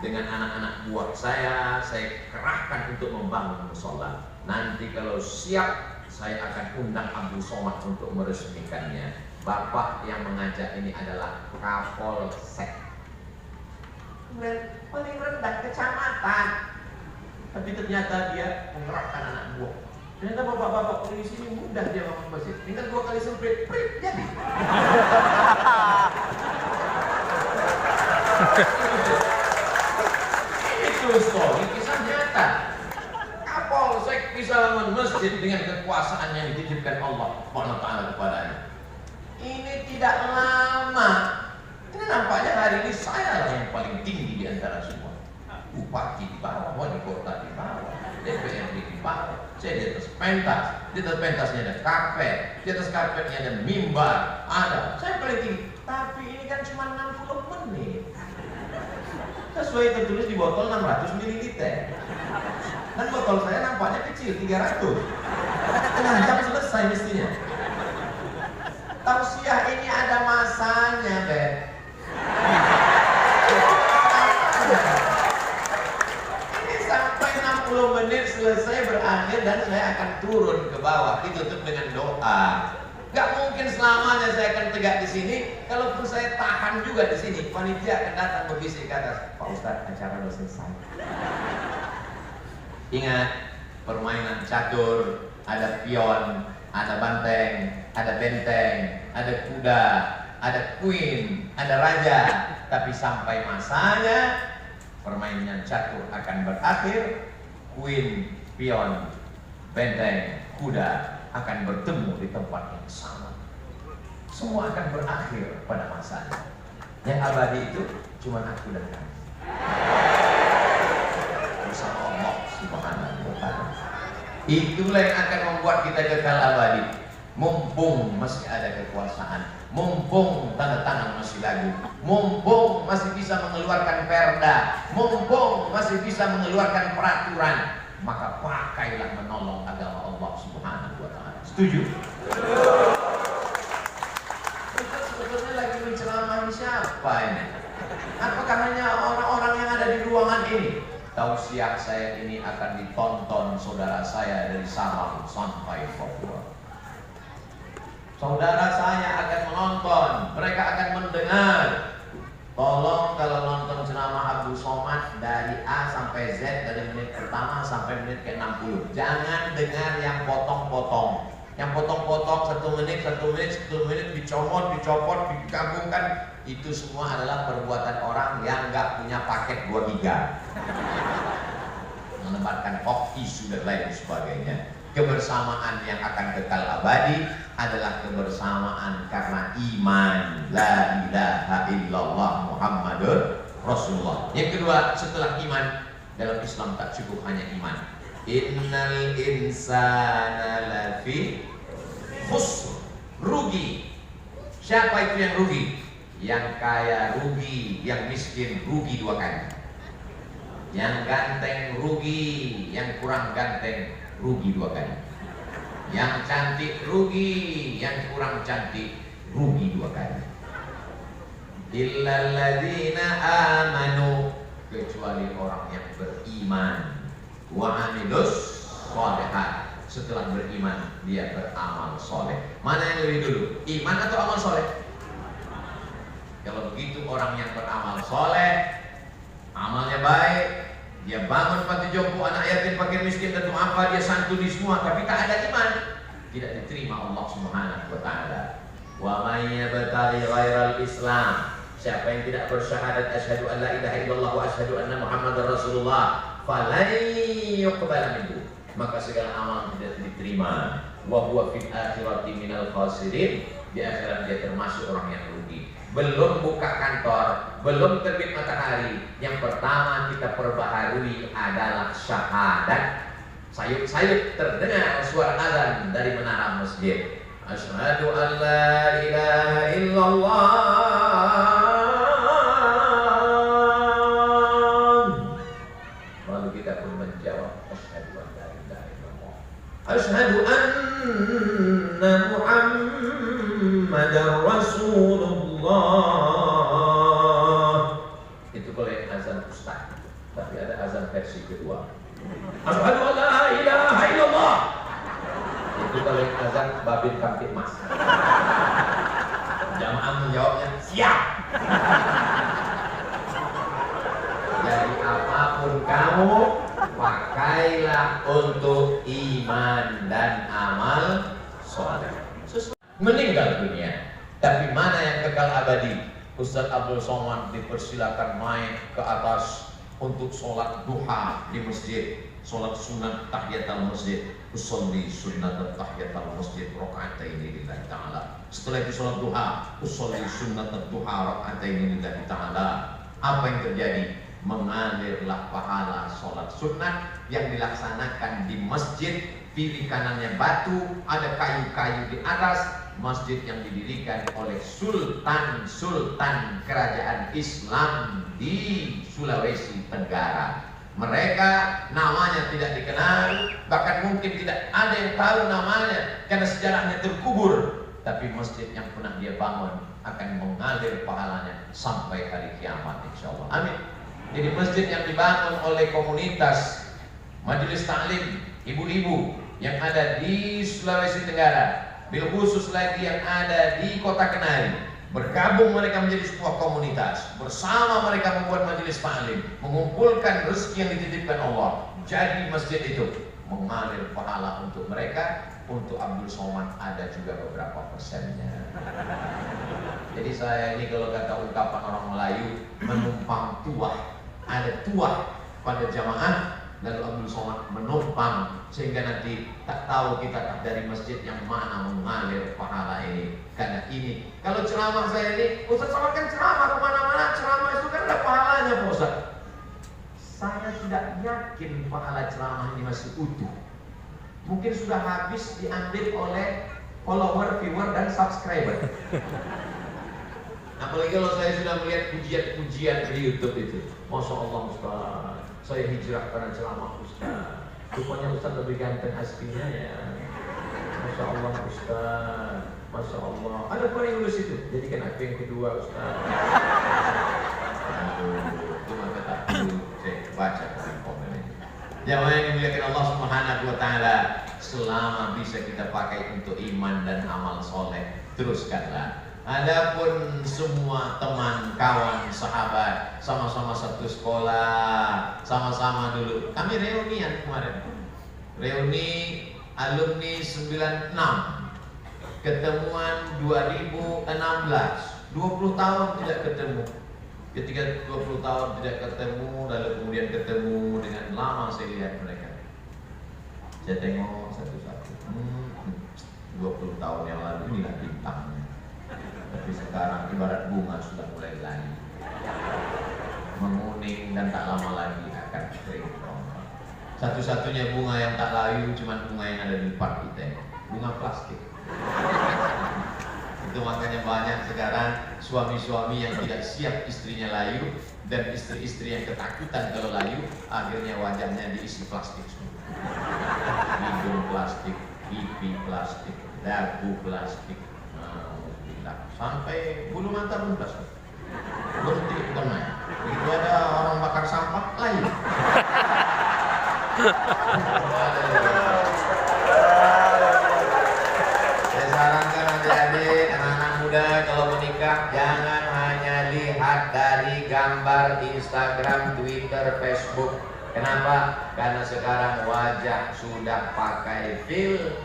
Speaker 2: dengan anak-anak buah saya kerahkan untuk membangun musola. Nanti kalau siap, saya akan undang Abdul Somad untuk meresmikannya. Bapak yang mengajak ini adalah Kapolsek, paling rendah kecamatan, tapi ternyata dia mengerahkan anak buah. Ternyata bapak-bapak polisi ini mudah dia bangun masjid. Tinggal 2 kali semprit, prit, jadi. Itu story kisah nyata. Kapolsek bisa bangun masjid dengan kekuasaan yang dititipkan Allah Subhanahu wa taala kepadanya. Ini tidak lama. Ini nampaknya hari ini saya lah yang paling tinggi di antara semua. Bupati di bawah, wali kota di bawah, DPRD di bawah, saya di atas pentas, di atas pentasnya ada karpet, di atas karpetnya ada mimbar, ada, saya paling tinggi. Tapi ini kan cuma 60 menit. Sesuai tertulis di botol 600 ml. Dan botol saya nampaknya kecil, 300. Setengah jam selesai mestinya. Tausiah ini ada masanya, Beb. Sampai 60 menit selesai berakhir dan saya akan turun ke bawah, ditutup dengan doa. Gak mungkin selamanya saya akan tegak di sini. Kalaupun saya tahan juga di sini, panitia akan datang berbisik ke atas, Pak Ustadz, acara sudah selesai. Ingat, permainan catur, ada pion, ada banteng, ada benteng, ada kuda, ada queen, ada raja, tapi sampai masanya permainan catur akan berakhir, queen, pion, benteng, kuda akan bertemu di tempat yang sama. Semua akan berakhir pada masanya. Yang abadi itu cuma aku dan kamu bersama Allah Subhanahu wa Ta'ala. Itulah yang akan membuat kita kekal abadi. Mumpung masih ada kekuasaan, mumpung tanda tangan masih lagu, mumpung masih bisa mengeluarkan perda, mumpung masih bisa mengeluarkan peraturan, maka pakailah menolong agama Allah Subhanahu wa Ta'ala. Setuju? Sebetulnya lagi menceramahi siapa ini? Apakah hanya orang-orang yang ada di ruangan ini? Tausiah saya ini akan ditonton saudara saya dari Sabang sampai Papua. Saudara saya akan menonton, mereka akan mendengar. Tolong kalau nonton ceramah Abdul Somad dari A sampai Z, dari menit pertama sampai menit ke-60. Jangan dengar yang potong-potong. Yang potong-potong 1 menit dicomot, dicopot, digabungkan. Itu semua adalah perbuatan orang yang nggak punya paket 2 giga. Menebarkan hoax, isu dan lain sebagainya. Kebersamaan yang akan kekal abadi adalah kebersamaan karena iman, la ilaha illallah Muhammadur Rasulullah. Yang kedua, setelah iman, dalam Islam tak cukup hanya iman. Innal insana lafi khusr, rugi. Siapa itu yang rugi? Yang kaya rugi, yang miskin rugi 2 kali. Yang ganteng rugi, yang kurang ganteng rugi 2 kali. Yang cantik rugi, yang kurang cantik rugi 2 kali. Illal ladzina amanu, kecuali orang yang beriman, wa amilus sholihat, setelah beriman dia beramal soleh. Mana yang lebih dulu, iman atau amal soleh? Kalau begitu orang yang beramal soleh, amalnya baik, dia bangun panti jompo, anak yatim, fakir miskin dan apa, dia santuni semua, tapi tak ada iman, tidak diterima Allah Subhanahu wa Ta'ala. Wa may yabtaghi ghairal Islam, siapa yang tidak bersyahadat asyhadu an la ilaha illallah wa asyhadu anna Muhammadar Rasulullah, falan yuqbal minhu, maka segala amal tidak diterima. Wa huwa fil akhirati minal khasirin, di akhirat dia termasuk orang yang rugi. Belum buka kantor, belum terbit matahari, yang pertama kita perbaharui adalah syahadat. Sayup-sayup terdengar suara azan dari menara masjid. Asyhadu an la ilaha illallah. Lalu kita pun menjawab asyhadu an la ilaha illallah. Asyhadu anna Muhammadar Rasulullah. Itu kalau yang azan ustaz. Tapi ada azan versi kedua. Asyhadu an la ilaha illallah. Itu kalau yang azan Babin Kamtipmas. Jamaah menjawabnya siap. Jadi apapun kamu, pakailah untuk iman dan amal soleh. Meninggal dunia, tapi mana yang kekal abadi? Ustaz Abdul Somad dipersilakan naik ke atas untuk sholat duha di masjid, sholat sunat tahiyatul masjid, usolli sunat tahiyatul masjid rakaataini lillahi ta'ala. Setelah itu sholat duha, usolli sunat duha rakaataini lillahi ta'ala. Apa yang terjadi? Mengalirlah pahala sholat sunat yang dilaksanakan di masjid. Kiri kanannya batu, ada kayu-kayu di atas. Masjid yang didirikan oleh sultan-sultan kerajaan Islam di Sulawesi Tenggara. Mereka namanya tidak dikenal, bahkan mungkin tidak ada yang tahu namanya karena sejarahnya terkubur. Tapi masjid yang pernah dia bangun akan mengalir pahalanya sampai hari kiamat, insya Allah. Amin. Jadi masjid yang dibangun oleh komunitas Majelis Taklim ibu-ibu yang ada di Sulawesi Tenggara, bil khusus lagi yang ada di Kota Kenari, bergabung mereka menjadi sebuah komunitas, bersama mereka membuat majelis taklim, mengumpulkan rezeki yang dititipkan Allah. Jadi masjid itu mengalir pahala untuk mereka Untuk Abdul Somad ada juga beberapa persennya. Jadi saya ini kalau kata ungkapan orang Melayu, menumpang tuah. Ada tuah pada jamaah, lalu Abdul Somad menumpang, sehingga nanti tak tahu kita dari masjid yang mana mengalir pahala ini. Karena ini, kalau ceramah saya ini, Ustaz Somad kan ceramah kemana-mana, ceramah itu kan ada pahalanya Pak Ustaz. Saya tidak yakin pahala ceramah ini masih utuh. Mungkin sudah habis diambil oleh follower, viewer, dan subscriber. Apalagi kalau saya sudah melihat pujian-pujian di YouTube itu. Masya Allah Ustaz, saya hijrah karena ceramah Ustaz. Rupanya Ustaz lebih ganteng aslinya ya. Masya Allah Ustaz, Masya Allah. Ada pun yang nulis itu. Jadi kan aku yang kedua Ustaz. Aduh, cuma kata dulu saya baca komen ini. Jamaah yang dimuliakan Allah Subhanahu wa taala, selama bisa kita pakai untuk iman dan amal soleh, teruskanlah. Adapun semua teman, kawan, sahabat, sama-sama satu sekolah, sama-sama dulu. Kami reunian kemarin. Reuni alumni 96. Ketemuan 2016. 20 tahun tidak ketemu. Ketika 20 tahun tidak ketemu, lalu kemudian ketemu dengan lama saya lihat mereka. Saya tengok satu-satu. 20 tahun yang lalu inilah bintangnya. Tapi sekarang ibarat bunga sudah mulai layu, menguning dan tak lama lagi akan kering. Satu-satunya bunga yang tak layu cuma bunga yang ada di park kita, bunga plastik. Itu makanya banyak sekarang suami-suami yang tidak siap istrinya layu, dan istri-istri yang ketakutan kalau layu, akhirnya wajahnya diisi plastik semua. Hidung plastik, pipi plastik, dagu plastik, sampai bulu mata pun plastik. Berhenti bukan main. Begitu ada orang bakar sampah, layu. Saya sarankan adik-adik, anak-anak muda kalau menikah jangan hanya lihat dari gambar Instagram, Twitter, Facebook. Kenapa? Karena sekarang wajah sudah pakai filter.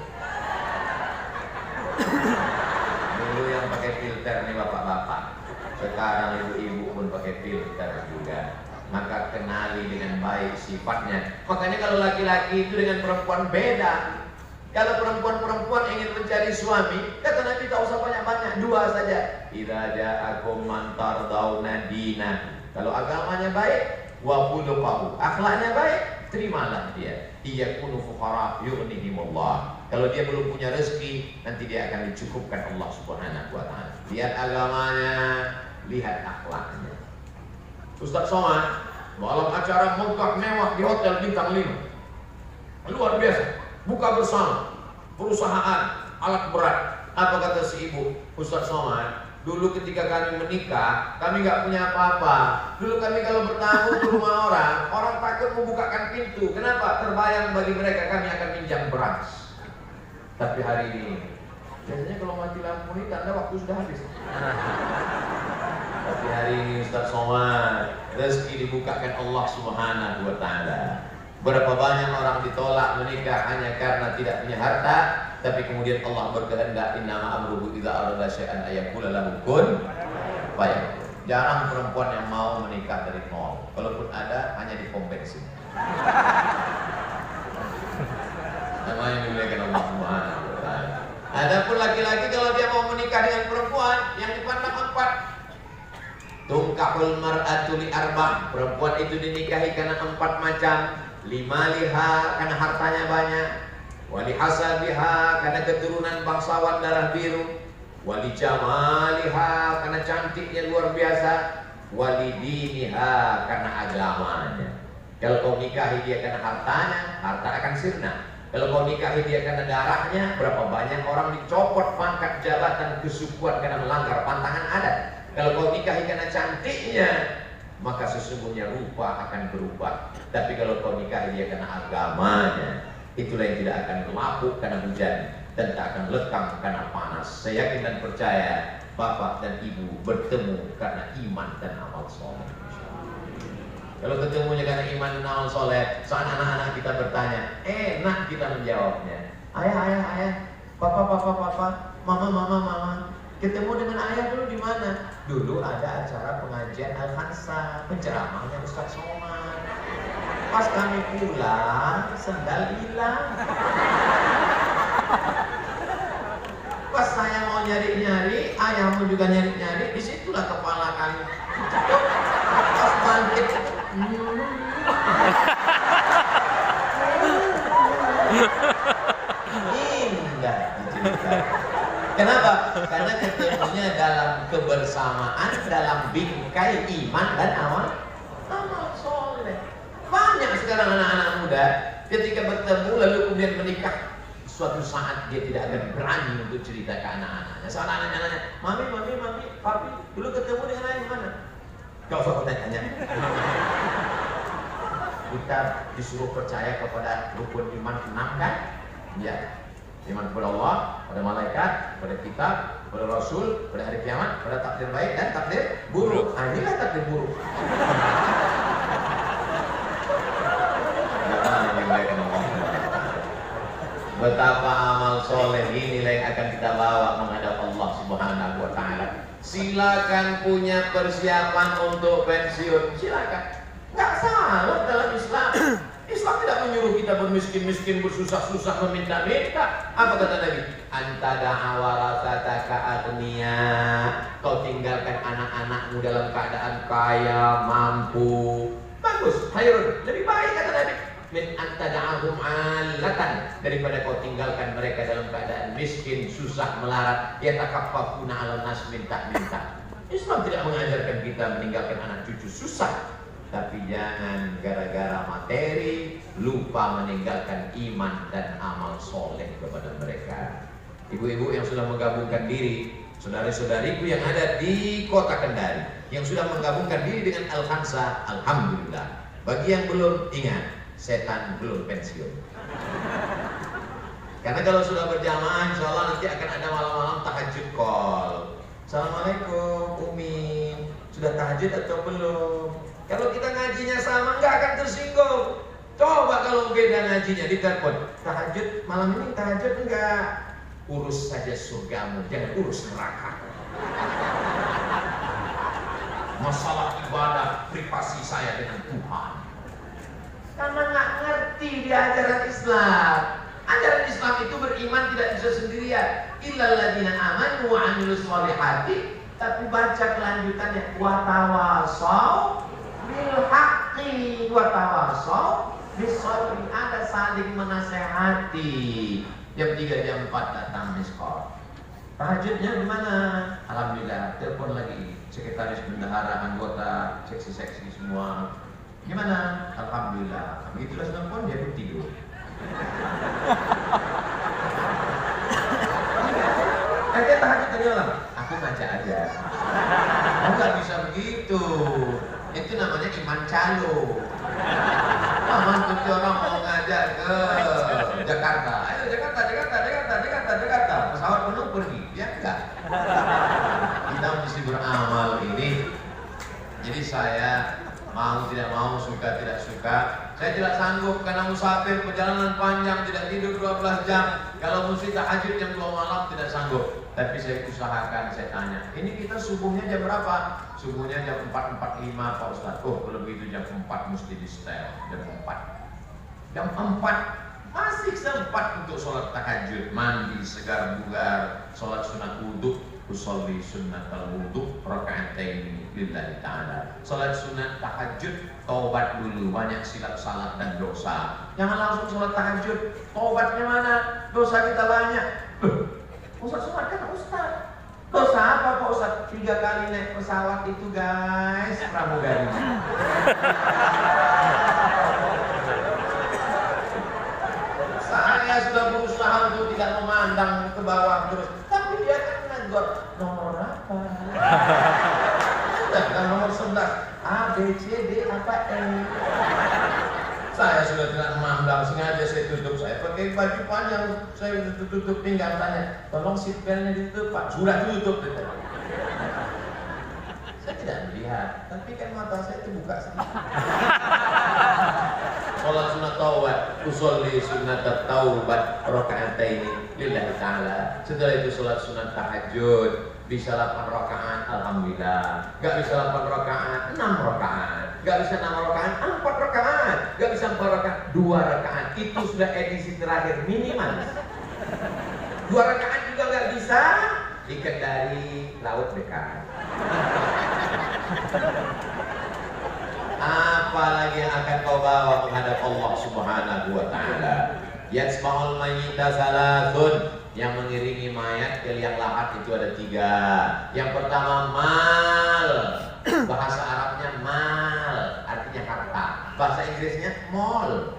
Speaker 2: Dulu yang pakai filter nih bapak-bapak, sekarang ibu-ibu pun pakai filter juga. Maka kenali dengan baik sifatnya. Makanya kalau laki-laki itu dengan perempuan beda. Kalau perempuan-perempuan ingin mencari suami, kata Nabi tak usah banyak-banyak, 2 saja. Idza ja'akum man tardawna dina. Kalau agamanya baik, wa khuluquhu, akhlaknya baik, terimalah dia. Iyakunu fuqara yughnihimullah. Kalau dia belum punya rezeki, nanti dia akan dicukupkan Allah Subhanahu wa taala. Lihat agamanya, lihat akhlaknya. Ustaz Somad dalam acara megah mewah di hotel bintang 5. Luar biasa. Buka bersama, perusahaan, alat berat. Apa kata si ibu? Ustaz Somad, dulu ketika kami menikah, kami nggak punya apa-apa. Dulu kami kalau bertamu ke rumah orang takut membukakan pintu. Kenapa? Terbayang bagi mereka kami akan pinjam beras. Tapi hari ini, biasanya kalau mati lampu ini tanda waktu sudah habis. Tapi hari ini Ustaz Somad, rezeki dibukakan Allah Subhanahu wa taala. Berapa banyak orang ditolak menikah hanya karena tidak punya harta, tapi kemudian Allah berkehendak, innama amruhu idza arada syai'an ayaqula lahu kun fayakun. Jarang perempuan yang mau menikah dari nol. Kalaupun ada, hanya di pom bensin. Namanya dimuliakan Allah Subhanahu wa taala. Adapun laki-laki kalau dia mau menikah dengan perempuan yang dipandang 4. Tungkahul mar'atu li arba'. Perempuan itu dinikahi karena 4 macam. 5 liha karena hartanya banyak, wali hasabiha karena keturunan bangsawan darah biru, wali jamaliha karena cantiknya luar biasa, wali diniha karena agamanya. Kalau kau nikahi dia karena hartanya, harta akan sirna. Kalau kau nikahi dia karena darahnya, berapa banyak orang dicopot pangkat jabatan kesukuan karena melanggar pantangan adat. Kalau kau nikahi karena cantiknya, maka sesungguhnya rupa akan berubah. Tapi kalau kau nikahi dia karena agamanya, itulah yang tidak akan lapuk karena hujan dan tak akan lekang karena panas. Saya yakin dan percaya bapak dan ibu bertemu karena iman dan amal soleh. Kalau ketemunya karena iman dan amal soleh, saat anak-anak kita bertanya, enak kita menjawabnya. ayah, papa, mama. Ketemu dengan ayah dulu di mana? Dulu ada acara pengajian Al-Khansa, penceramahnya Ustaz Somad. Pas kami pulang, sendal hilang. Pas saya mau nyari-nyari, ayahmu juga nyari-nyari, disitulah kepala kami. Pas bangkit, indah diceritakan. Kenapa? Karena ketemunya dalam kebersamaan, dalam bingkai iman dan amal soleh. Banyak sekarang anak-anak muda ketika bertemu lalu kemudian menikah, suatu saat dia tidak akan berani untuk cerita ke anak-anaknya. Soalnya anak-anaknya, mami, papi, dulu ketemu dengan ayah mana? Gak usah tanya. Kita disuruh percaya kepada rukun iman 6 kan? Ya. Iman kepada Allah, pada malaikat, pada kitab, pada rasul, pada hari kiamat, pada takdir baik dan takdir buruk. Nah, inilah takdir buruk. Betapa amal soleh inilah yang akan kita bawa menghadap Allah Subhanahu wa Ta'ala. Silakan punya persiapan untuk pensiun, silakan. Nggak salah dalam Islam. Islam tidak menyuruh kita bermiskin-miskin, bersusah-susah, meminta-minta. Apa kata Nabi? Antada'a warasataka agniya. Kau tinggalkan anak-anakmu dalam keadaan kaya, mampu. Bagus, khairun. Lebih baik kata Nabi. Min antada'ahum alatan. Daripada kau tinggalkan mereka dalam keadaan miskin, susah, melarat. Yatakaffafuna 'alan nas, minta-minta. Islam tidak mengajarkan kita meninggalkan anak cucu susah. Tapi jangan gara-gara materi lupa meninggalkan iman dan amal soleh kepada mereka. Ibu-ibu yang sudah menggabungkan diri, saudari-saudariku yang ada di kota Kendari, yang sudah menggabungkan diri dengan Al-Khansa, alhamdulillah. Bagi yang belum, ingat, setan belum pensiun. Karena kalau sudah berjamaah, insya Allah nanti akan ada malam-malam tahajud call. Assalamualaikum Umi, sudah tahajud atau belum? Kalau kita ngajinya sama, nggak akan tersinggung. Coba kalau beda ngajinya, ditelepon. Tahajud, malam ini tahajud enggak? Urus saja surgamu, jangan urus neraka. Masalah ibadah privasi saya dengan Tuhan. Karena nggak ngerti di ajaran Islam. Ajaran Islam itu beriman tidak bisa sendirian. Illal ladzina amanu wa 'amilus shalihati. Tapi baca kelanjutannya, wa tawasaw bil haqqi wa tawasaw bis sabri. Ada saling menasehati. Jam 3 jam 4 datang miskol. Tahajudnya gimana? Alhamdulillah, telepon lagi sekretaris bendahara, anggota, seksi-seksi semua. Gimana? Alhamdulillah. Begitu sudah telepon dia pun tidur. Aja tahajud tadi malam. Aku ngaca aja. Aku nggak bisa begitu. Itu namanya iman calo. Mama kunci orang mau ngajak ke Jakarta. Ayo Jakarta. Pesawat penuh pergi. Ya enggak. Kita mesti beramal ini. Jadi saya mau tidak mau, suka tidak suka, saya tidak sanggup karena musafir, perjalanan panjang, tidak tidur 12 jam. Kalau mesti tahajud jam 2 malam tidak sanggup. Tapi saya usahakan, saya tanya, ini kita subuhnya jam berapa? Subuhnya jam 4.45 Pak Ustadz. Oh, kalau begitu jam 4 mesti di setel. Jam 4 masih sempat untuk sholat tahajud, mandi segar bugar, sholat sunat wudhu, usolli sunnatal wudhu raka'atain lillahi ta'ala. Sholat sunat tahajud, taubat dulu, banyak silap salah dan dosa. Jangan langsung sholat tahajud, taubatnya mana? Dosa kita banyak. Ustaz Somad kan Ustaz. Dosa apa Pak Ustaz? 3 kali naik pesawat itu guys, pramugari. Saya sudah berusaha untuk tidak memandang ke bawah terus, tapi dia kan ngegor nomor apa? Kan nomor 11 A, B, C, D, apa E. Saya sudah tidak memandang, sengaja saya tutup. Saya pakai baju panjang, saya tutup pinggang, tanya, tolong seatbeltnya ditutup Pak. Sudah tutup. Saya tidak melihat, tapi kan mata saya itu buka sedikit. Sholat sunat taubat, usolli sunat taubat raka'ataini lillahi ta'ala. Setelah itu sholat sunat tahajud, bisa 8 rakaat, alhamdulillah. Gak bisa 8 rakaat, 6 rakaat. Gak bisa 6 rakaat, 4 rakaat. Gak bisa 4 rakaat, 2 rakaat. Itu sudah edisi terakhir minimal. 2 rakaat juga gak bisa, ikat dari laut dekat. Apalagi yang akan kau bawa menghadap Allah Subhanahu wa ta'ala. Yatsma'ul mayyita salasun, yang mengiringi mayat ke liang lahat itu ada 3. Yang pertama mal, bahasa Arabnya mal, artinya harta. Bahasa Inggrisnya mall.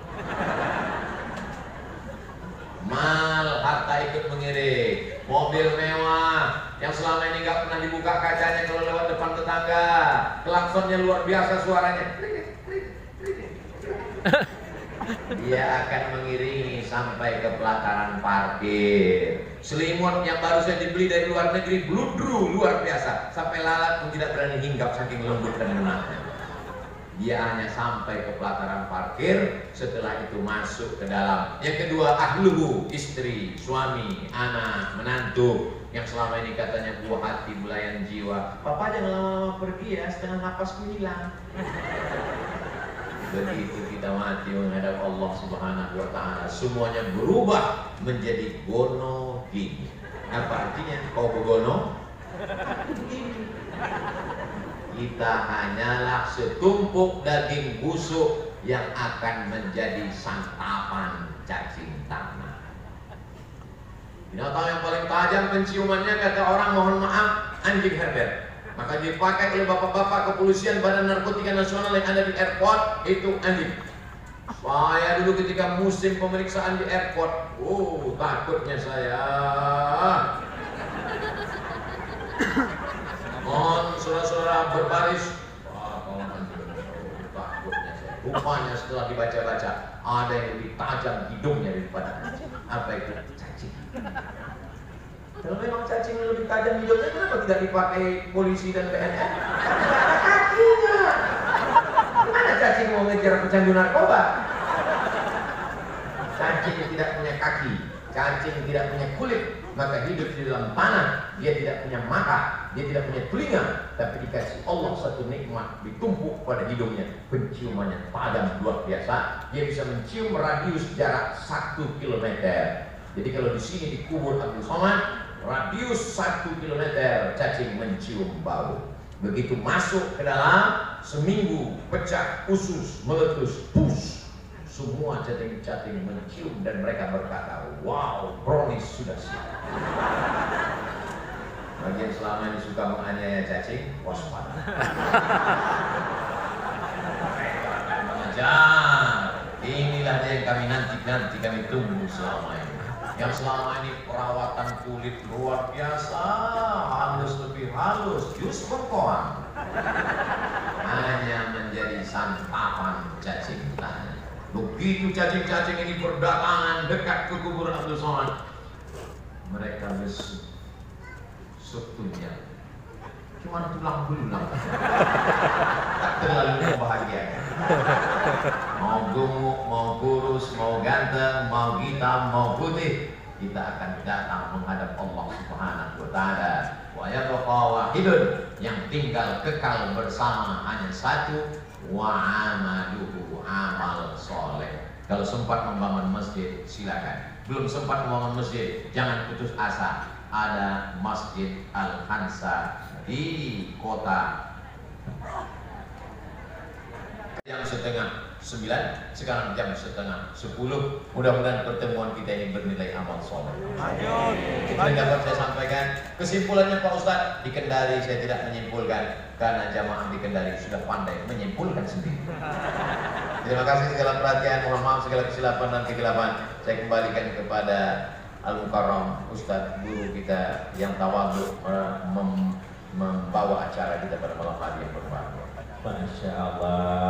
Speaker 2: Mal, harta ikut mengiring. Mobil mewah yang selama ini nggak pernah dibuka kacanya kalau lewat depan tetangga. Klaksonnya luar biasa suaranya. Dia akan mengiringi sampai ke pelataran parkir. Selimut yang baru saja dibeli dari luar negeri, bludru luar biasa. Sampai lalat pun tidak berani hinggap saking lembut dan lunaknya. Dia hanya sampai ke pelataran parkir, setelah itu masuk ke dalam. Yang kedua, ahluhu, istri, suami, anak, menantu, yang selama ini katanya buah hati, bulayan jiwa. Papa jangan lama-lama pergi ya, setengah napasku hilang. Begitu kita mati menghadap Allah Subhanahu wa ta'ala, semuanya berubah menjadi gono gini. Apa artinya? Kau begono? Kita hanyalah setumpuk daging busuk yang akan menjadi santapan cacing tanah. Binatang yang paling tajam penciumannya, kata orang, mohon maaf, anjing Herbert. Maka dipakai oleh bapak-bapak kepolisian Badan Narkotika Nasional yang ada di airport, itu anjing. Saya dulu ketika musim pemeriksaan di airport, takutnya saya. Mohon saudara-saudara berbaris. Takutnya saya. Rupanya setelah dibaca-baca, ada yang lebih tajam hidungnya daripada anjing. Apa itu? Cacing. Kalau memang cacing lebih tajam hidungnya, kenapa tidak dipakai polisi dan PNS? Tidak ada kakinya. Gimana cacing mau ngejar pecandu narkoba? Cacing tidak punya kaki, cacing tidak punya kulit, maka hidup di dalam tanah. Dia tidak punya mata, dia tidak punya telinga, tapi dikasih Allah satu nikmat ditumpuk pada hidungnya. Penciumannya padam luar biasa. Dia bisa mencium radius jarak 1 km. Jadi kalau di sini dikubur Abdul Somad, radius 1 km cacing mencium bau. Begitu masuk ke dalam, seminggu pecah usus, meletus, pus. Semua cacing-cacing mencium dan mereka berkata, wow, kronis sudah siap. Bagi yang selama ini suka menganiaya cacing, waspada. Mereka akan mengejar. Inilah yang kami nanti kami tunggu selama ini. Yang selama ini perawatan kulit luar biasa, halus lebih halus, jus bengkoang, hanya menjadi santapan cacing tanah. Begitu cacing-cacing ini berdatangan dekat ke kubur Abdul Somad, mereka lesu, sebetulnya cuma tulang belulang, tak terlalu membahagiakan. Mau gemuk, mau kurus, mau ganteng, mau hitam, mau putih, kita akan datang menghadap Allah Subhanahu wa ta'ala. Wa yabqa wahidun, yang tinggal kekal bersama hanya satu, wa amaluhu, amal soleh. Kalau sempat membangun masjid, silakan. Belum sempat membangun masjid, jangan putus asa. Ada Masjid Al-Khansa di kota jam setengah 9, sekarang jam setengah 10. Mudah-mudahan pertemuan kita ini bernilai amal soleh. Itu yang dapat saya sampaikan. Kesimpulannya Pak Ustadz, di Kendari saya tidak menyimpulkan, karena jamaah di Kendari sudah pandai menyimpulkan sendiri. Terima kasih segala perhatian, mohon maaf segala kesilapan dan kegelapan. Saya kembalikan kepada Al-Mukarram Ustadz guru kita yang tawadhu membawa acara kita pada malam hari yang berbahagia.
Speaker 1: Masya Allah.